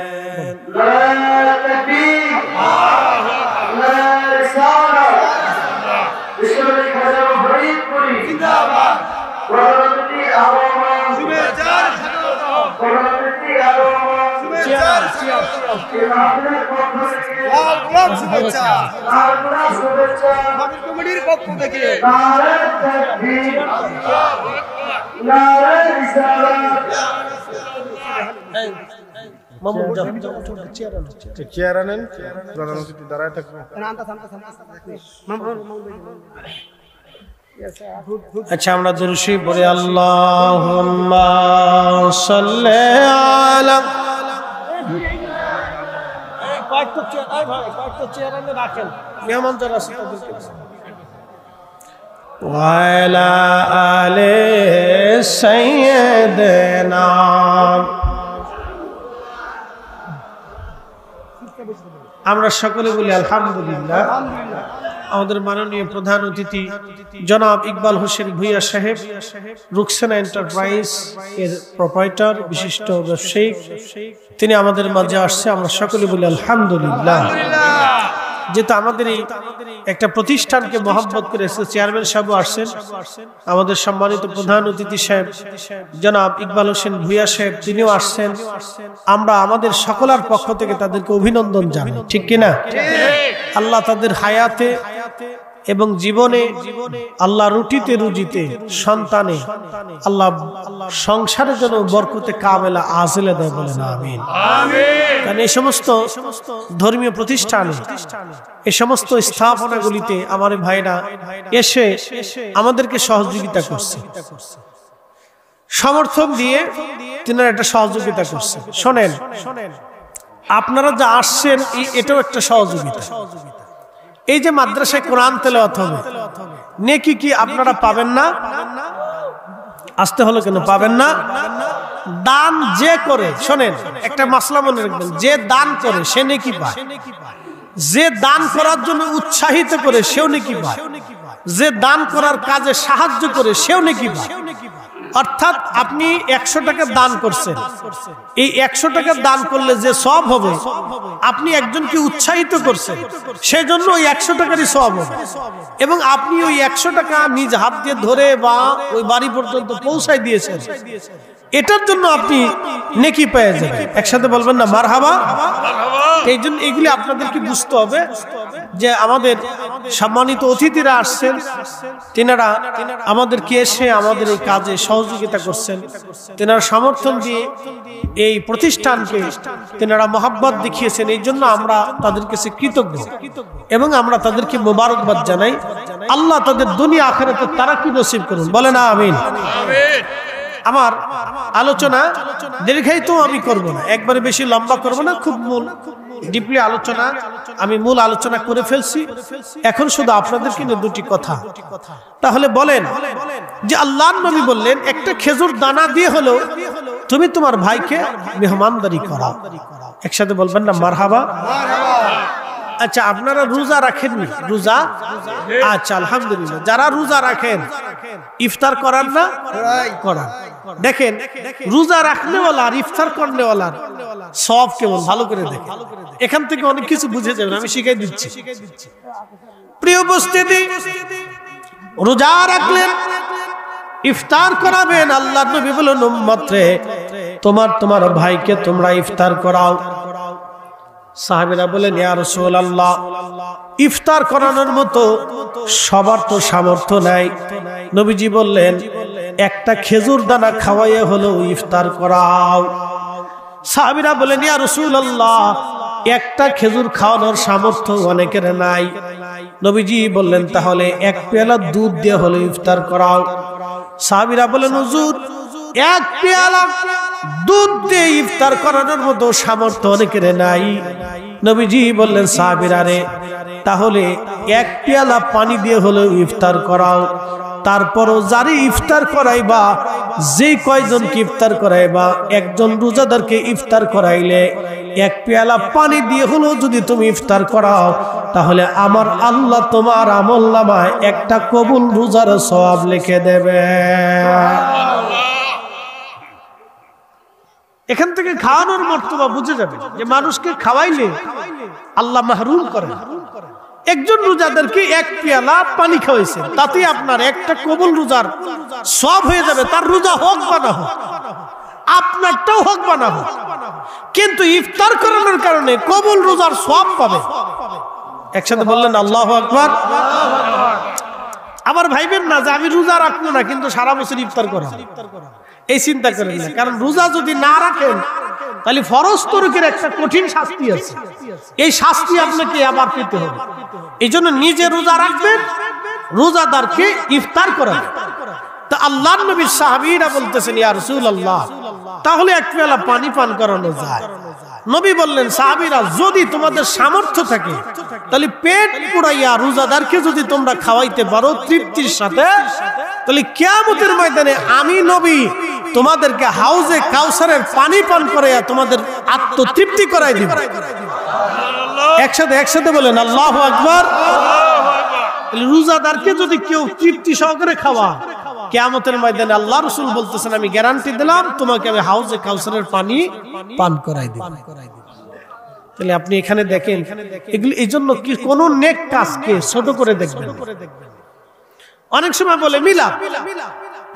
আচ্ছা, আমরা দুরূদ শরীফ পড়ি। আল্লাহুম্মা সাল্লি আলা ওয়ালা আলে সাইয়্যিদিনা। আমরা সকলে বলি আলহামদুলিল্লাহ। আমাদের মাননীয় প্রধান অতিথি জনাব ইকবাল হোসেন ভূঁইয়া সাহেব, রুকসানা এন্টারপ্রাইজ এর প্রোপাইটার, বিশিষ্ট ব্যবসায়ী, তিনি আমাদের মাঝে আসছে। আমরা সকলে বলি আলহামদুলিল্লাহ। যেহেতু আমাদের এই একটা প্রতিষ্ঠানকে মহব্বত করে চেয়ারম্যান সাহেব আসছেন, আমাদের সম্মানিত প্রধান অতিথি সাহেব জনাব ইকবাল হোসেন ভূঁইয়া সাহেব তিনিও আসছেন। আমরা আমাদের সকলের পক্ষ থেকে তাদেরকে অভিনন্দন জানাই, ঠিক কিনা? আল্লাহ তাদের হায়াতে এবং জীবনে, আল্লাহ রুটিতে রুজিতে, সন্তানে, আল্লাহ সংসারের জন্য বরকতে কামেলা আজিলে দেয়, বলেন আমিন। কারণ এই সমস্ত ধর্মীয় প্রতিষ্ঠানে, এই সমস্ত স্থাপনাগুলিতে আমার ভাইরা এসে আমাদেরকে সহযোগিতা করছে, সমর্থন দিয়ে তিনারা একটা সহযোগিতা করছে। শোনেন, আপনারা যা আসছেন এটাও একটা সহযোগিতা। এই যে মাদ্রাসায় কোরআন তেলাওয়াত হবে, নেকি কি আপনারা পাবেন না? আসতে হলো কেন পাবেন না? দান যে করে, শোনেন একটা মাসলা মনে রাখবেন, যে দান করে সে নেকি পায়, যে দান করার জন্য উৎসাহিত করে সেও নেকি পায়, যে দান করার কাজে সাহায্য করে সেও নেকি পায়। অর্থাৎ আপনি 100 টাকা দান করছেন, এই 100 টাকা দান করলে যে সওয়াব হবে, আপনি একজনকে উৎসাহিত করছেন, সেজন্য ওই 100 টাকারই সওয়াব হবে। এবং আপনি ওই 100 টাকা নিজ হাত দিয়ে ধরে বা ওই বাড়ি পর্যন্ত পৌঁছায় দিয়েছেন, এটার জন্য আপনি নেকি পেয়ে যাবেন। একসাথে বলবেন না মারহাবা। এই জন্য এগুলি আপনাদেরকে বুঝতে হবে যে আমাদের সম্মানিত অতিথিরা আসছেন, তিনারা আমাদেরকে এসে আমাদের এই কাজে সহযোগিতা করছেন, তিনারা সমর্থন দিয়ে এই প্রতিষ্ঠানকে তিনারা মহব্বত দেখিয়েছেন। এই জন্য আমরা তাদের কাছে কৃতজ্ঞ এবং আমরা তাদেরকে মোবারকবাদ জানাই। আল্লাহ তাদের দুনিয়া আখিরাতে তারাক্কি নসিব করুন, বলে না আমিন। আমার আলোচনা দীর্ঘায়িত আমি করব না, একবারে বেশি লম্বা করব না, খুব মূল ডিপলি আলোচনা আমি মূল আলোচনা করে ফেলছি। এখন শুধু আপনাদেরকে নিয়ে দুটি কথা। তাহলে বলেন যে আল্লাহর নবী বললেন একটা খেজুর দানা দিয়ে হলো তুমি তোমার ভাইকে মেহমানদারি করাও। একসাথে বলবেন না মারহাবা। আচ্ছা আপনারা রোজা রাখেননি? রোজা, আচ্ছা আলহামদুলিল্লাহ। যারা রোজা রাখেন ইফতার করান না? করান। দেখেন রোজা রাখনেওয়ালা আর ইফতার করনেওয়ালা সব কেমন ভালো করে দেখেন। এখান থেকে অনেক কিছু বুঝে যাবেন, আমি শিখাই দিচ্ছি। প্রিয় উপস্থিতি, রোজা রাখলেন, ইফতার করাবেন। আল্লাহর নবী বলেন উম্মত রে, তোমার ভাইকে তোমরা ইফতার করাও। সাহাবীরা বলেন ইয়া রাসূলুল্লাহ, ইফতার করানোর মতো সবার তো সামর্থ্য নাই। নবীজি বললেন একটা খেজুর দানা খাওয়াইয়া হলেও ইফতার করাও। সাহাবীরা বলেন ইয়া রাসূলুল্লাহ, একটা খেজুর খাওয়ানোর সামর্থ্য অনেকের নাই। নবীজি বললেন তাহলে এক পেয়ালা দুধ দিয়ে হলে ইফতার করাও। সাহাবীরা বলেন হুজুর, এক পেয়ালা দুধ দিয়ে ইফতার করানোর মতো সামর্থ্য অনেকের নাই। নবীজি বললেন সাহাবীরা রে, তাহলে এক পেয়ালা পানি দিয়ে হলেও ইফতার করাও। তারপরও যারে ইফতার করাইবা, যে কয়জনকে ইফতার করাইবা, একজন রোজাদারকে ইফতার করাইলে এক পেয়ালা পানি দিয়ে হলেও যদি তুমি ইফতার করাও, তাহলে আমার আল্লাহ তোমার আমলনামায় একটা কবুল রোজার সওয়াব লিখে দেবে। এখান থেকে খাওয়ানোর মর্তবা বুঝে যাবে যে মানুষকে খাওয়াইলে আল্লাহ মাহরুম করে। একজন রোজাদারকে এক পেয়ালা পানি খাওয়াইছেন, তাতে আপনার একটা কবুল রোজার সওয়াব হয়ে যাবে। তার রোজা হোক বা না হোক, আপনারটাও হোক বা না হোক, কিন্তু ইফতার করানোর কারণে কবুল রোজার সওয়াব পাবে। একসাথে বললেন আল্লাহু আকবার। আবার ভাইবেন না যে আমি রোজা রাখবো না কিন্তু সারা বছর ইফতার করা, এই চিন্তা করেন না। কারণ রোজা যদি না রাখেন তাহলে ফরজ তরকের একটা কঠিন শাস্তি আছে, এই শাস্তি আপনাকে আবার পেতে হবে। এই জন্য নিজে রোজা রাখবেন, রোজাদারকে ইফতার করাবেন। তা আল্লাহর নবীর সাহাবীরা বলতেছেন ইয়া রাসূলুল্লাহ, তাহলে এক পেয়ালা পানি পান করানো যায়? নবী বললেন সাহাবীরা, যদি তোমাদের সামর্থ্য থাকে তাহলে পেট পুরাইয়া রোজাদারকে যদি তোমরা খাওয়াইতে পারো তৃপ্তির সাথে, তাহলে কিয়ামতের ময়দানে আমি নবী তোমাদেরকে হাউজে কাউসারের পানি পান করাইয়া তোমাদের আত্মতৃপ্তি করাই দিব। একসাথে বলেন আল্লাহু আকবার। রোজাদারকে যদি কেউ তৃপ্তি সহকারে খাওয়া, কিয়ামতের ময়দানে আল্লাহ রাসূল বলতেছেন আমি গ্যারান্টি দিলাম তোমাকে আমি হাউজে কাউসারের পানি পান করাই দিব। তাহলে আপনি এখানে দেখেন এগুলো, এই জন্য কি কোন নেক কাজকে ছোট করে দেখবেন। অনেক সময় বলে মিলাদ,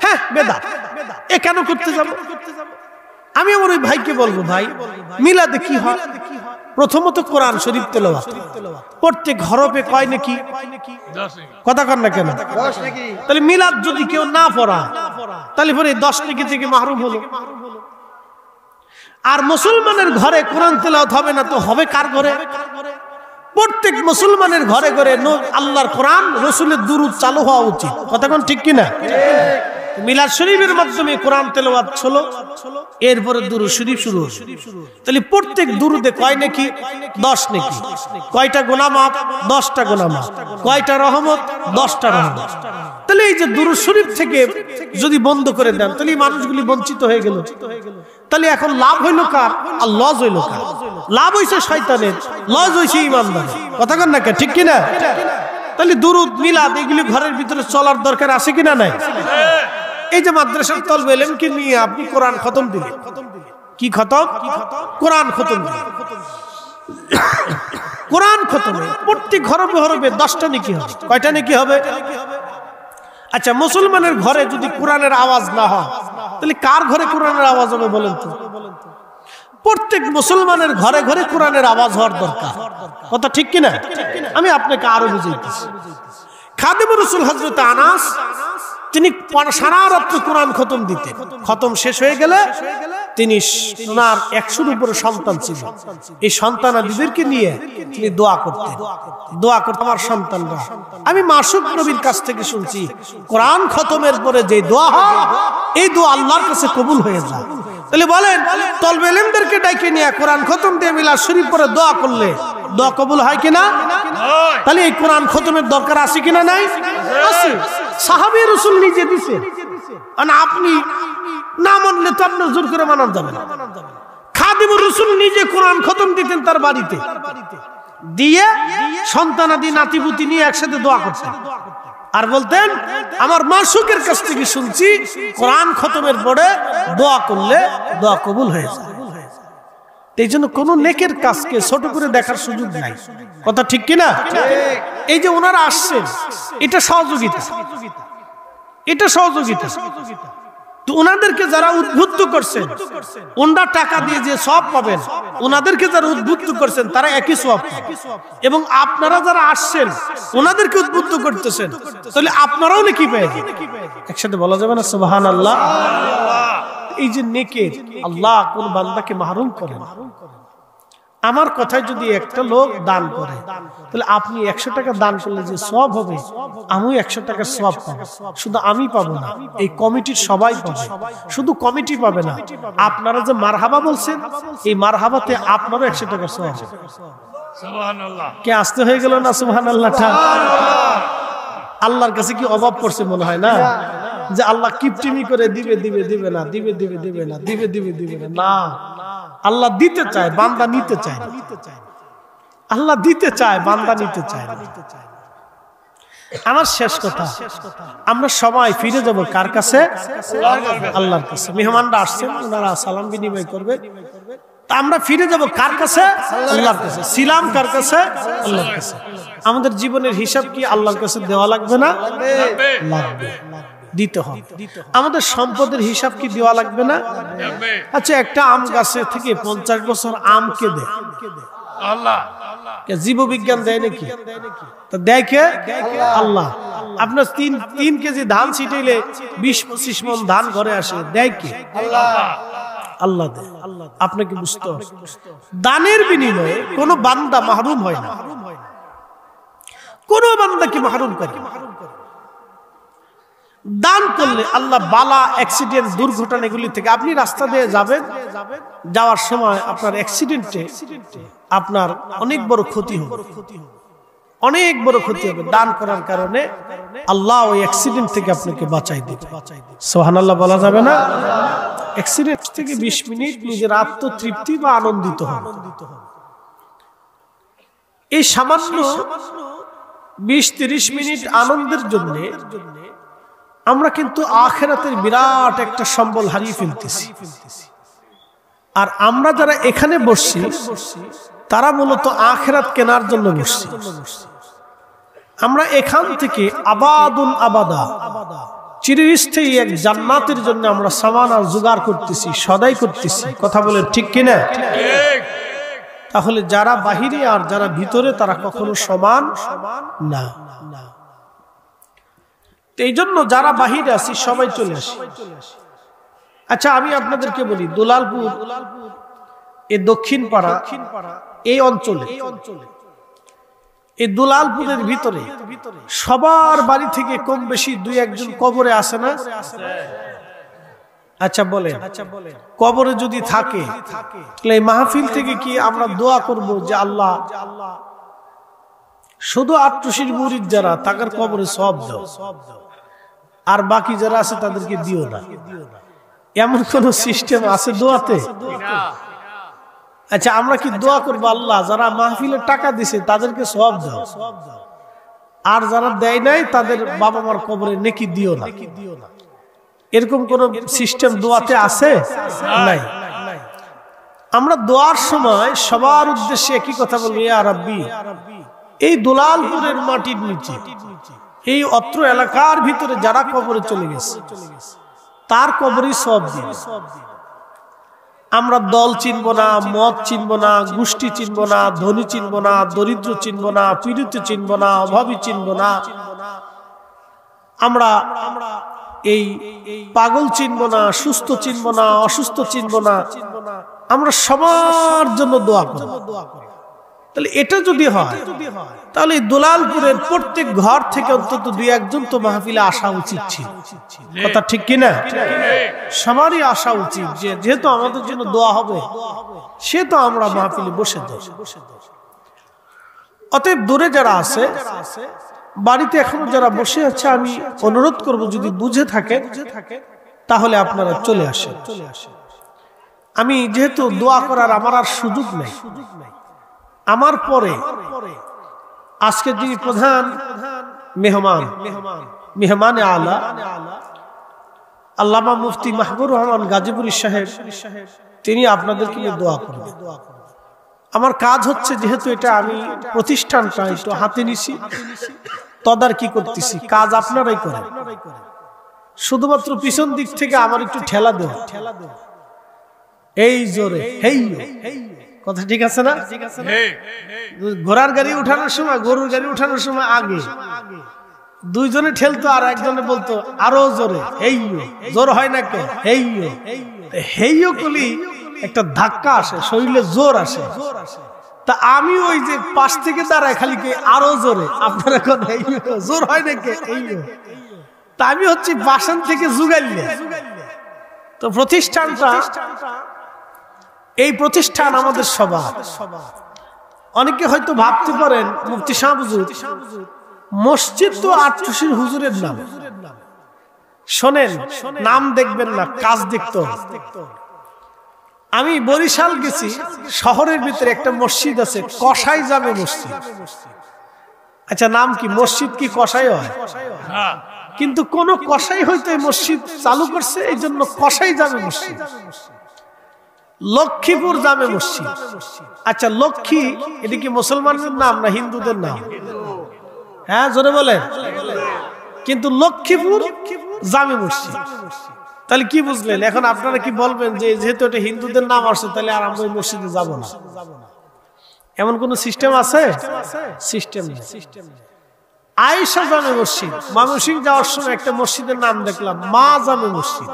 হ্যাঁ বেদাত, এ কেন করতে যাব? আমি আমার ওই ভাইকে বলবো, ভাই মিলাদে কি হয়? প্রথমত কোরআন শরীফ তেলাওয়াত, প্রত্যেক হরফে কয় নাকি? কথা কন না কেন? তাহলে মিলাদ যদি কেউ না পড়া তাহলে পরে 10 নেকি থেকে মাহরুম হলো। আর মুসলমানের ঘরে কোরআন তেলাওয়াত হবে না তো হবে কার ঘরে? প্রত্যেক মুসলমানের ঘরে ঘরে আল্লাহর কোরআন, রাসূলের দুরূদ চালু হওয়া উচিত। কথা কোন ঠিক কিনা? মিলাদ শরীফের মাধ্যমে কোরআন তেলাওয়াত হলো, এরপরে দুরূদ শরীফ শুরু হলো। তাহলে প্রত্যেক দুরুদে কয় নাকি? 10 নাকি। কয়টা গুনাহ মাফ? 10টা গুনাহ মাফ। কয়টা রহমত? 10টা রহমত। তাহলে এই যে দুরূদ শরীফ থেকে যদি বন্ধ করে দেন তাহলে মানুষগুলি বঞ্চিত হয়ে গেল। তাহলে এখন লাভ হইল কার আর লস হইল কার? লাভ হইছে শয়তানের, লস হইছে ইমানদারের। কথা কন না কে ঠিক কিনা? তাহলে দুরুদ মিলাদ এগুলি ঘরের ভিতরে চলার দরকার আছে কিনা নাই? এই যে মাদ্রাসার তলবে ইলমকে নিয়ে আপনি কোরআন খতম দিলেন, কি খতম? কোরআন খতম দিলেন। কোরআন খতমে প্রত্যেক হরফে হরফে 10টা নেকি হবে। কয়টা নেকি হবে? আচ্ছা, মুসলমানের ঘরে যদি কোরআনের আওয়াজ না হয় তাহলে কার ঘরে কোরআনের আওয়াজ হবে বলেন তো? প্রত্যেক মুসলমানের ঘরে ঘরে কোরআনের আওয়াজ হওয়ার দরকার। কথা ঠিক কিনা? আমি আপনাকে আরো বুঝাইতেছি। খাদিমুর রাসূল হযরত আনাস, তিনি সারা রাত কোরআন খতম দিতেন। খতম শেষ হয়ে গেলে তিনি ওনার 100-র উপরে সন্তান ছিল, এই সন্তানাদিদেরকে নিয়ে তিনি দোয়া করতেন। আমার সন্তানরা, আমি মাসুক নবীর কাছ থেকে শুনছি কোরআন খতমের পরে যে দোয়া হয় এই দোয়া আল্লাহর কাছে কবুল হয়ে যায়। তাহলে বলেন তলবে ইলমদেরকে ডাইকে নিয়ে কোরআন খতম দিয়ে মিলাদ শরীফ পরে দোয়া করলে দোয়া কবুল হয় কিনা? তাহলে এই কোরআন খতমের দরকার আছে কিনা? নাই, আছে। সাহাবী রাসূল নিজে দিছে, মানে আপনি না মানলে তো আপনি জোর করে মানা যাবে না। খাদিমুর রাসূল নিজে কোরআন খতম দিতেন তার বাড়িতে, দিয়ে সন্তানাদি নাতিপুতি নিয়ে একসাথে দোয়া করতেন আর বলতেন আমার মাসুকের কাছ থেকে শুনছি কোরআন খতমের পরে দোয়া করলে দোয়া কবুল হয়ে যায়। এই জন্য কোন নেকের কাজকে ছোট করে দেখার সুযোগ নাই, কথা ঠিক কিনা? এই যে ওনারা আসছেন এটা সহযোগিতা, এটা সহযোগিতা। তো ওনাদেরকে যারা উদ্বুদ্ধ করছেন ওনারা টাকা দিয়ে যে সওয়াব পাবেন, ওনাদেরকে যারা উদ্বুদ্ধ করছেন তারা একই সওয়াব পাবেন। এবং আপনারা যারা আসছেন ওনাদেরকে উদ্বুদ্ধ করতেছেন, তাহলে আপনারাও নেকি পেয়ে যাবেন। একসাথে বলা যাবে না সুবহানাল্লাহ? এই যে নেকের আল্লাহ কোন বান্দাকে মাহরুম করেন। আমার কথায় যদি একটা লোক দান করে, তাহলে আপনি 100 টাকা দান করলে যে সওয়াব হবে, আমিও 100 টাকার সওয়াব পাবো। শুধু আমি পাবো না, এই কমিটির সবাই পাবে। শুধু কমিটি পাবে না, আপনারা যে মারহাবা বলছেন এই মারহাবাতে আপনারও 100 টাকার সওয়াব হবে। সুবহানাল্লাহ। কে আসতে হয়ে গেল না সুবহানাল্লাহ? আল্লাহর কাছে কি অভাব পড়ছে মনে হয় না? যে আল্লাহ কিপটিমি করে দিবে দিবে দিবে না, দিবে দিবে দিবে না, দিবে দিবে দিবে না। না, আল্লাহ দিতে চায়, বান্দা নিতে চায়। আল্লাহ দিতে চায়, বান্দা নিতে চায়। আমার শেষ কথা, আমরা সবাই ফিরে যাব কার কাছে? আল্লাহর কাছে। মেহমানরা আসছেন, ওনারা সালাম বিনিময় করবে। তা আমরা ফিরে যাব কার কাছে? আল্লাহর কাছে। ছিলাম কার কাছে? আল্লাহর কাছে। আমাদের জীবনের হিসাব কি আল্লাহর কাছে দেওয়া লাগবে না? লাগবে, দিতে হবে। আমাদের সম্পদের হিসাব কি দেওয়া লাগবে না? আচ্ছা, একটা আম গাছে থেকে 50 বছর আম কে দেয়? আল্লাহ। জীববিজ্ঞান দেয় নাকি? তো দেয় কে? আল্লাহ। আপনার 3 কেজি ধান ছিটাইলে 20-25 মণ ধান ঘরে আসে, দেয় কে? আল্লাহ দেয়। আপনাকে বুঝতে হবে, দানের বিনিময়ে কোনো বান্দা মাহরুম হয় না। কোন বান্দাকে মাহরুম করে দান করলে আল্লাহ বালা, অ্যাক্সিডেন্ট, দুর্ঘটনা এগুলি থেকে, আপনি রাস্তা দিয়ে যাবেন, যাওয়ার সময় আপনার অ্যাক্সিডেন্টে আপনার অনেক বড় ক্ষতি হবে, অনেক বড় ক্ষতি হবে। দান করার কারণে আল্লাহ ওই অ্যাক্সিডেন্ট থেকে আপনাকে বাঁচাই দিবে। সুবহানাল্লাহ বলা যাবে না? অ্যাক্সিডেন্ট থেকে 20 মিনিট নিজের আত্মতৃপ্তি বা আনন্দিত হবে। এই সামান্য 20-30 মিনিট আনন্দের জন্য আমরা কিন্তু আখিরাতের বিরাট একটা সম্বল হারিয়ে ফেলতেছি। আর আমরা যারা এখানে বসছি তারা মূলত আখিরাত কেনার জন্য বসছি। আমরা এখান থেকে আবাদুন আবাদা, চিরস্থায়ী এক জান্নাতের জন্য আমরা সামান আর জোগাড় করতেছি, সদাই করতেছি। কথা বলেন ঠিক কিনা? তাহলে যারা বাহিরে আর যারা ভিতরে তারা কখনো সমান না। এই জন্য যারা বাহিরে আছি সবাই চলে আসি। আচ্ছা, আমি আপনাদেরকে বলি, দুলালপুর এই দক্ষিণ পাড়া এই অঞ্চলে, এই দুলালপুরের ভিতরে সবার বাড়ি থেকে কম বেশি 2-1 জন কবরে আসে না? আচ্ছা বলেন, কবরে যদি থাকে তাহলে এই মাহফিল থেকে কি আমরা দোয়া করব যে আল্লাহ শুধু আট্রসির মুরিদ যারা তাদের কবরে সওয়াব দাও, আর বাকি যারা আছে তাদেরকে দিও না? এমন কোন সিস্টেম আছে দোয়াতে? আচ্ছা, আমরা কি দোয়া করবো আল্লাহ যারা মাহফিলে টাকা দিছে তাদেরকে সওয়াব দাও, আর যারা দেয় নাই তাদের বাবা মার কবরে নেকি দিও না? এরকম কোন সিস্টেম দোয়াতে আছে? নাই। আমরা দোয়ার সময় সবার উদ্দেশ্যে একই কথা বলি, ইয়া রাব্বি, এই দুলালপুরের মাটির নিচে, এই অত্র এলাকার ভিতরে যারা কবরে চলে গেছে তার কবরই সওয়াব দিন। আমরা দল চিনব না, মত চিনব না, গোষ্ঠী চিনব না, ধনী চিনব না, দরিদ্র চিনব না, পীড়িত চিনব না, অভাবী চিনব না, আমরা এই পাগল চিনব না, সুস্থ চিনব না, অসুস্থ চিনব না, আমরা সবার জন্য দোয়া করব। তাহলে এটা যদি হয় তাহলে দুলালপুরের প্রত্যেক ঘর থেকে অন্তত 2-1 জন তো মাহফিলে আসা উচিত ছিল। কথা ঠিক কিনা? সবারই আসা উচিত, যে যেহেতু আমাদের জন্য দোয়া হবে সে তো আমরা মাহফিলে বসে যাই। অতএব দূরে যারা আছে, বাড়িতে এখনো যারা বসে আছে, আমি অনুরোধ করব যদি বুঝে থাকে তাহলে আপনারা চলে আসেন। আমি যেহেতু দোয়া করার আমার আর সুযোগ নেই, আমার পরে আজকে যিনি প্রধান মেহমানে আলা আল্লামা মুফতি মাহবুবুর রহমান গাজীপুরী সাহেব, তিনি আপনাদেরকে নিয়ে দোয়া করবেন। আমার কাজ হচ্ছে, যেহেতু এটা আমি প্রতিষ্ঠানটা একটু হাতে নিছি, তদারকি করতেছি, কাজ আপনারাই করেন, শুধুমাত্র পিছন দিক থেকে আমার একটু ঠেলা দেব, এই জোরে হেই, কথা ঠিক আছে না? ঘোড়ার গাড়ি উঠানোর সময়, গরুর গাড়ি উঠানোর সময় আগে দুইজনে ঠেলতো আর একজনে বলতো আরো জোরে হেইও, জোর হয় না কে হেইও, হেইও কলি একটা ধাক্কা আসে, শরীরে জোর আসে। তা আমি ওই যে পাশ থেকে দাঁড়ায় খালি কে আরো জোরে, আপনারা এখন হেইও, জোর হয় না কে হেইও। তা আমি হচ্ছে বাসন থেকে জুগাইলে। তো প্রতিষ্ঠানটা, এই প্রতিষ্ঠান আমাদের সবার। অনেকে হয়তো ভাবতে পারেন মুফতি শাহ হুজুর, মসজিদ তো আটশির হুজুরের নাম। শোনেন, নাম দেখবেন না, কাজ দেখতে হবে। আমি বরিশাল গেছি, শহরের ভিতরে একটা মসজিদ আছে, কসাই জামে মসজিদ। আচ্ছা, নাম কি? মসজিদ কি কসাই হয়? কিন্তু কোন কসাই হয়তো এই মসজিদ চালু করছে, এই জন্য কসাই জামে মসজিদ। লক্ষ্মীপুর জামে মসজিদ। আচ্ছা, লক্ষ্মী এটা কি মুসলমানদের নাম না হিন্দুদের নাম? হ্যাঁ, জোরে বলেন। কিন্তু লক্ষ্মীপুর জামে মসজিদ, তাহলে কি বুঝলেন? এখন আপনারা কি বলবেন যে যেহেতু এটা হিন্দুদের নাম আসছে, তাহলে আর আমরা ওই মসজিদে যাব না? এমন কোন সিস্টেম আছে? সিস্টেম নেই। আয়েশা জামে মসজিদ, ময়মনসিংহ যাওয়ার সময় একটা মসজিদের নাম দেখলাম, মা জামে মসজিদ।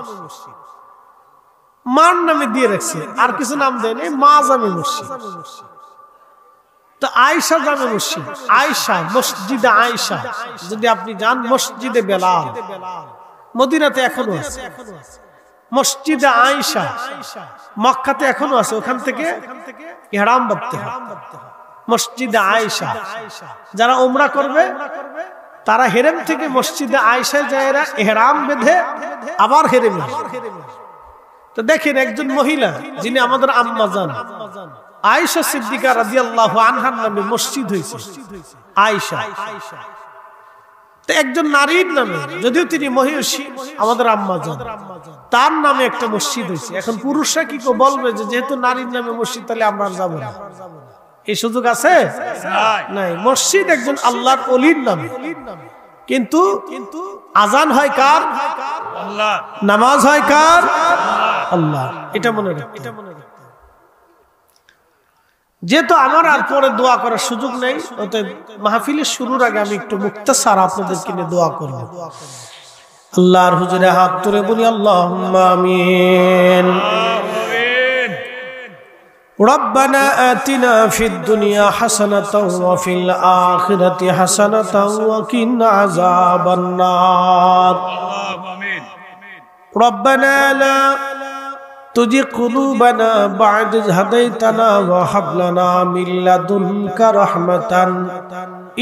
মার নামে দিয়ে রাখছে, আর কিছু নাম দেয়নি, মা জামে মসজিদ। তো আয়েশা জামে মসজিদ, আয়েশা মসজিদে আয়েশা, যদি আপনি যান মসজিদে বেলাল, মদিনাতে এখনো আছে। মসজিদে আয়েশা মক্কাতে এখনো আছে, ওখান থেকে ইহরাম বাঁধতে হয়। মসজিদে আয়েশা, যারা উমরা করবে তারা হেরেম থেকে মসজিদে আয়েশায় যায়, ইহরাম বেঁধে আবার হেরেমে। তো দেখেন, একজন মহিলা যিনি আমাদের আম্মা জান আয়েশা সিদ্দিকা রাদিয়াল্লাহু আনহার নামে মসজিদ হয়েছে, আয়েশা। তো একজন নারীর নামে, যদিও তিনি মহিষী, আমাদের আম্মা জান, তার নামে একটা মসজিদ হয়েছে। এখন পুরুষরা কি বলবে যে যেহেতু নারীর নামে মসজিদ, তাহলে আমরা যাব না? এই সুযোগ আছে? নাই। মসজিদ একজন আল্লাহর ওলির নামে, কিন্তু আজান হয় কার? আল্লাহ। নামাজ হয় কার? আল্লাহ। এটা মনে রাখতে। যেহেতু আমার আর পরে দোয়া করার সুযোগ নেই, অতএব মাহফিলের শুরুর আগে আমি একটু মুক্তাসার আপনাদেরকে নিয়ে দোয়া করব। আল্লাহর হুজুরে হাত তুলে বলি আল্লাহুম্মা আমিন। ربنا آتنا في الدنيا حسنة وفي الآخرة حسنة وقنا عذاب النار. ربنا لا تزغ قلوبنا بعد إذ هديتنا وهب لنا من لدنك رحمة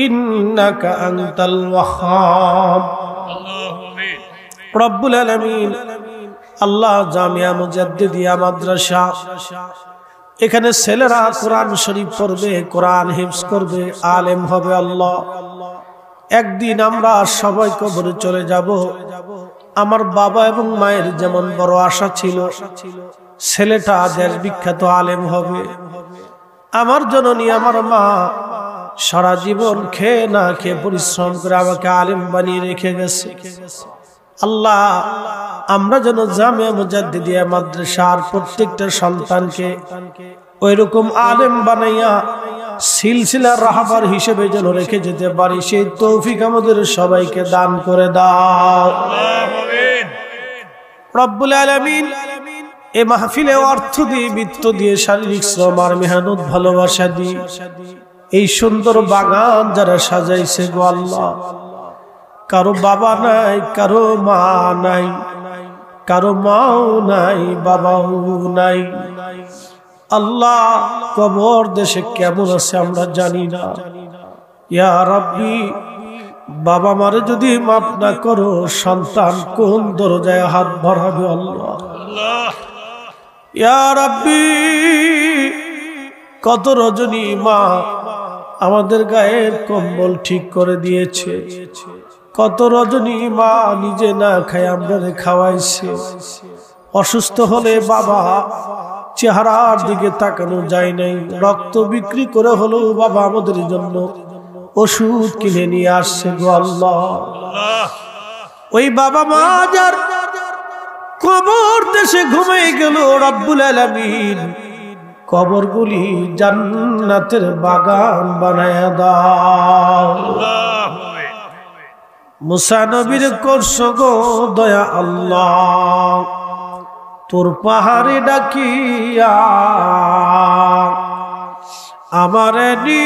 إنك أنت الوهاب. رب العالمين আল্লাহ জামিয়া মুজাদ্দিদিয়া মাদ্রাসা, এখানে ছেলেরা কোরআন শরীফ পড়বে, কোরআন হিফজ করবে, আলেম হবে। আল্লাহ, একদিন আমরা সবাই কবরে চলে যাব। আমার বাবা এবং মায়ের যেমন বড় আশা ছিল ছেলেটা দেশ বিখ্যাত আলেম হবে, আমার জননী আমার মা সারা জীবন খেয়ে না খেয়ে পরিশ্রম করে আমাকে আলেম বানিয়ে রেখে গেছে। আল্লাহ, আমরা যেন জামিয়া মুজাদ্দিদিয়া মাদ্রাসার প্রত্যেকটা সন্তানকে ওইরকম আলেম বানাইয়া সিলসিলার রাহবার হিসেবে যেন রেখে যেতে পারি, সেই তৌফিক আমাদের সবাইকে দান করে দাও। রব্বুল আলামিন এই মাহফিলে অর্থ দিয়ে, বিত্ত দিয়ে, শারীরিক শ্রম আর মেহনত ভালোবাসা দিয়ে এই সুন্দর বাগান যারা সাজাইছে গো আল্লাহ, কারো বাবা নাই, কারো মা নাই, কারো মাও নাই, বাবাও নাই। আল্লাহ, কবর দেশে কেমন আছে আমরা জানি না। ইয়া রাব্বি, বাবা মারে যদি মাফ না করো, সন্তান কোন দরজায় হাত বাড়াবে? আল্লাহ, ইয়া রাব্বি, কত রজনী মা আমাদের গায়ের কম্বল ঠিক করে দিয়েছে, কত রজনী মা নিজে না খায় আমাদের খাওয়াইছে। অসুস্থ হলে বাবা চেহারার দিকে তাকানো যায় নাই, রক্ত বিক্রি করে হলেও বাবা আমাদের জন্য ওষুধ কিনে নিয়ে আসছে গো আল্লাহ। ওই বাবা মা যার কবর দেশে ঘুমিয়ে গেল, রব্বুল আলামিন কবরগুলি জান্নাতের বাগান বানায়া দাও। মুসা নবীর করছো গো দয়া আল্লাহ, তোর পাহাড়ে ডাকিয়া আমারে নি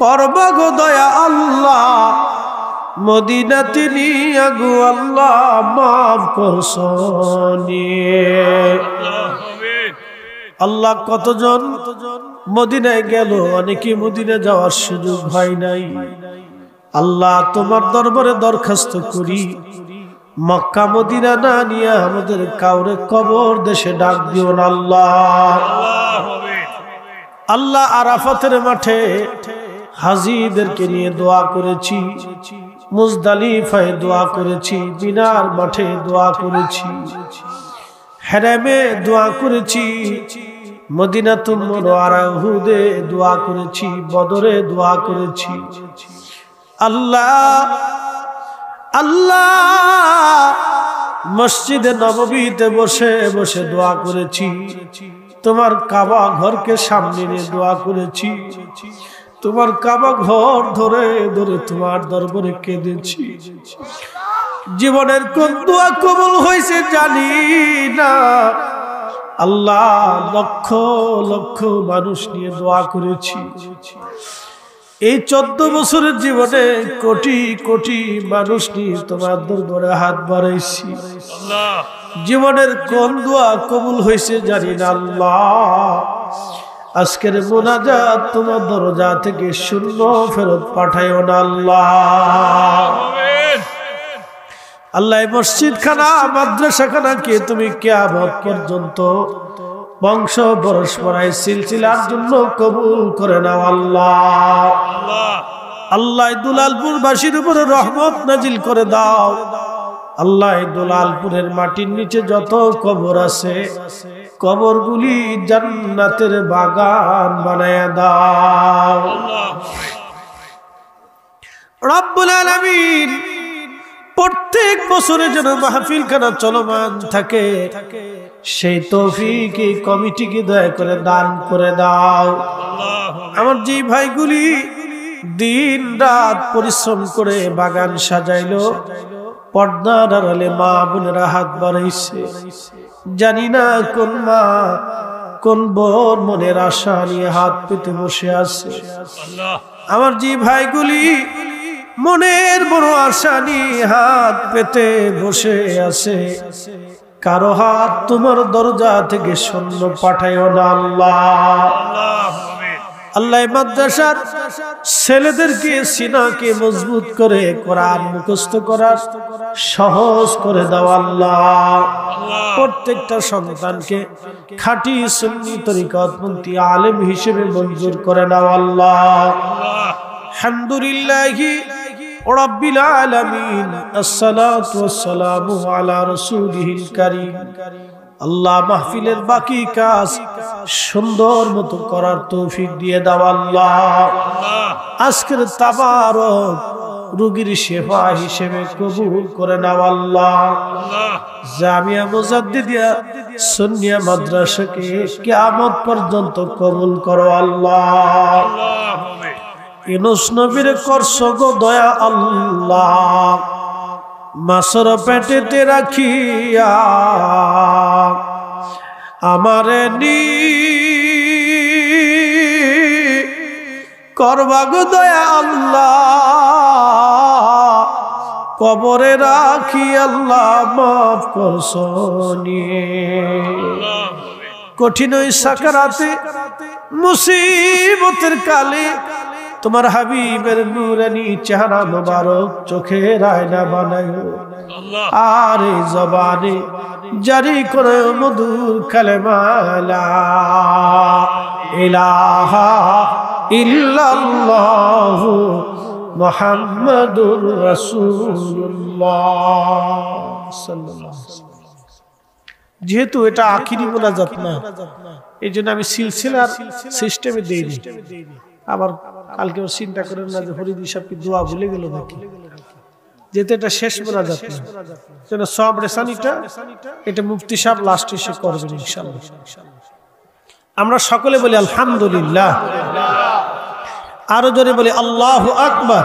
করবা গো দয়া আল্লাহ, মদিনাতে নিয়া গো আল্লাহ মাফ করছো আল্লাহ। কতজন মদিনায় গেল, অনেকে মদিনা যাওয়ার সুযোগ হয় নাই। আল্লাহ তোমার দরবারে দরখাস্ত করি, মক্কা মদিনা না নিয়ে আমাদের কাউরে কবর দেশে ডাক দিও না আল্লাহ। আল্লাহ আরাফাতের মাঠে হাজীদেরকে নিয়ে দোয়া করেছি, মুজদালিফায় দোয়া করেছি, মিনার মাঠে দোয়া করেছি, হেরামে দোয়া করেছি, মদিনাতুল মুনাওয়ারা উহুদে দোয়া করেছি, বদরে দোয়া করেছি। আল্লাহ আল্লাহ মসজিদে নববীতে বসে বসে দোয়া করেছি, তোমার কাবা ঘরকে সামনে নিয়ে দোয়া করেছি, তোমার কাবা ঘর ধরে ধরে তোমার দরবারে কেঁদেছি। জীবনের কোন দোয়া কবুল হয়েছে জানি না আল্লাহ, লক্ষ লক্ষ মানুষ নিয়ে দোয়া করেছি। এই 14 বছরের জীবনে কোটি কোটি মানুষ নিয়ে তোমার দরবারে হাত বাড়াইছি। জীবনের কোন দোয়া কবুল হয়েছে জানি না আল্লাহ। আজকের মুনাজাত তোমার দরজা থেকে শূন্য ফেরত পাঠাইও না আল্লাহ। আল্লাহ মসজিদ খানা মাদ্রাসা খানাকে তুমি কিয়ামত পর্যন্ত বংশ পরস্পরায় সিলসিলার জন্য কবুল করে নাও আল্লাহ। আল্লাহ দুলালপুর বাসীর উপরে রহমত নাজিল করে দাও আল্লাহ। দুলালপুরের মাটির নিচে যত কবর আছে কবরগুলি জান্নাতের বাগান বানায়া দাও রব্বুল আলামিন। প্রত্যেক বছরের জন্য মাহফিল খানা চলমান থাকে, সেই তৌফিক এই কমিটিকে দয়া করে দান করে দাও। আমার যে ভাইগুলি দিন রাত পরিশ্রম করে বাগান সাজাইলো, পর্দার আড়ালে মা বোনেরা হাত বাড়াইছে, জানি না কোন মা কোন বোন মনের আশা নিয়ে হাত পেতে বসে আছে। আমার যে ভাইগুলি মনের বড় আশা নিয়ে হাত পেতে বসে আছে, কারো হাত তোমার দরজা থেকে শূন্য পাঠাইও না আল্লাহ। আল্লাহ মাদ্রাসার ছেলেদেরকে সিনাকে মজবুত করে কোরআন মুখস্থ করার সহজ করে দাও আল্লাহ। প্রত্যেকটা সন্তানকে খাঁটি সুন্নি তরিকতপন্থী আলেম হিসেবে মঞ্জুর করে নাও আল্লাহ। আলহামদুলিল্লাহি রাব্বিল আলামিন, আসসালাতু ওয়াসসালামু আলা রাসূলিহিল কারীম। আল্লাহ মাহফিলের বাকি কাজ সুন্দর মতো করার তৌফিক দিয়ে দাও আল্লাহ। আজকের তাবারক রোগীর শেফা হিসেবে কবুল করে নাও আল্লাহ। জামিয়া মুজাদ্দিদিয়া সুন্নিয়া মাদ্রাসাকে কিয়ামত পর্যন্ত কবুল করো আল্লাহ। ইউনূস নবীর করছো গো দয়া আল্লাহ, মাছের পেটেতে রাখিয়া আমারে নি করবা গো দয়া আল্লাহ, কবরে রাখি আল্লাহ মাফ করছো কঠিন ওই সাকারাতে মুসিবতের কালে তোমার হাবিবের নূরানি চেহারা মোবারক চোখের আয়না বানায়ো আর এই জবানে জারি করো মধুর কালেমা লা ইলাহা ইল্লাল্লাহু মুহাম্মাদুর রাসূলুল্লাহ সাল্লাল্লাহু আলাইহি ওয়াসাল্লাম। যেহেতু এটা আখিরি মোনাজাত না, এই জন্য আমি সিলসিলার সিস্টেমে দেইনি। আবার কালকে চিন্তা করেন না যে ফরিদি সাহেব কি দোয়া ভুলে গেল নাকি, যেহেতু এটা শেষ মোনাজাত না, যেন সব রেসানিটা এটা মুফতি সাহেব লাস্টে এসে করবেন ইনশাআল্লাহ। আমরা সকলে বলি আলহামদুলিল্লাহ, আরো জোরে বলি আল্লাহু আকবার,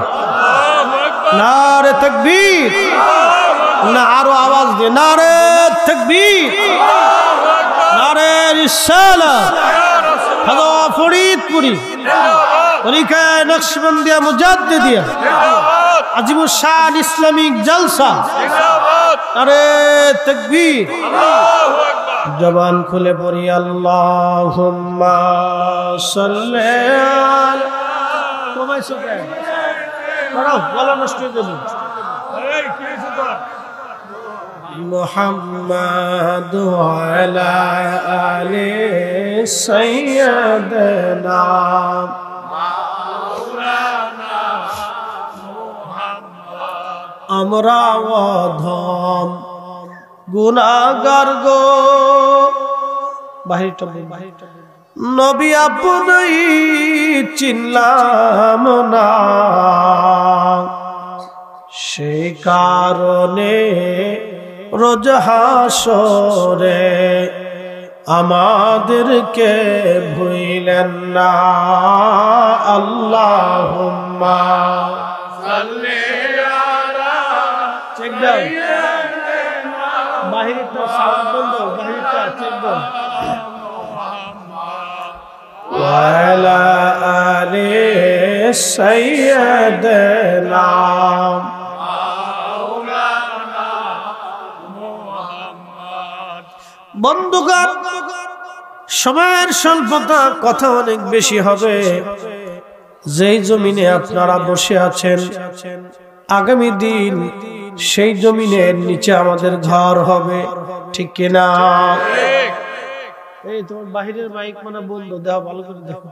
নারে তাকবীর, না আরো আওয়াজ দিয়ে নারে তাকবীর, নারে রিসালাত, হাদা ফরিদপুরি তরিকা নকশবন্দিয়া মুজাদ্দিদিয়া আজিমুস শান ইসলামিক জলসা, নারে তাকবীর, জবান খুলে পড়ি আল্লাহুম্মা সাল্লি আলা মুহাম্মাদ ওয়ালা আলি সাইয়্যিদানা মাওলানা মুহাম্মদ। আমরা অধম গুনাহগার গো, বাহিরটা নবী আপনি চিনলাম না, সেই কারণে রোজ হাসরে আমাদেরকে ভুলেন না। আল্লাহুম্মা সাল্লি আলা চেক দাও, বাহিরটা সাউন্ড বন্ধ, বাহিরটা চেক দাও। ওয়ালা আলি সাইয়্যিদানা মাওলানা মুহাম্মদ। বন্ধুগণ, সময়ের স্বল্পতা, কথা অনেক বেশি হবে। যেই জমিনে আপনারা বসে আছেন, আগামী দিন সেই জমিনের নিচে আমাদের ঘর হবে, ঠিক কিনা? এই তোমার বাহিরের মাইক মানে বন্ধ, দেখো ভালো করে দেখো।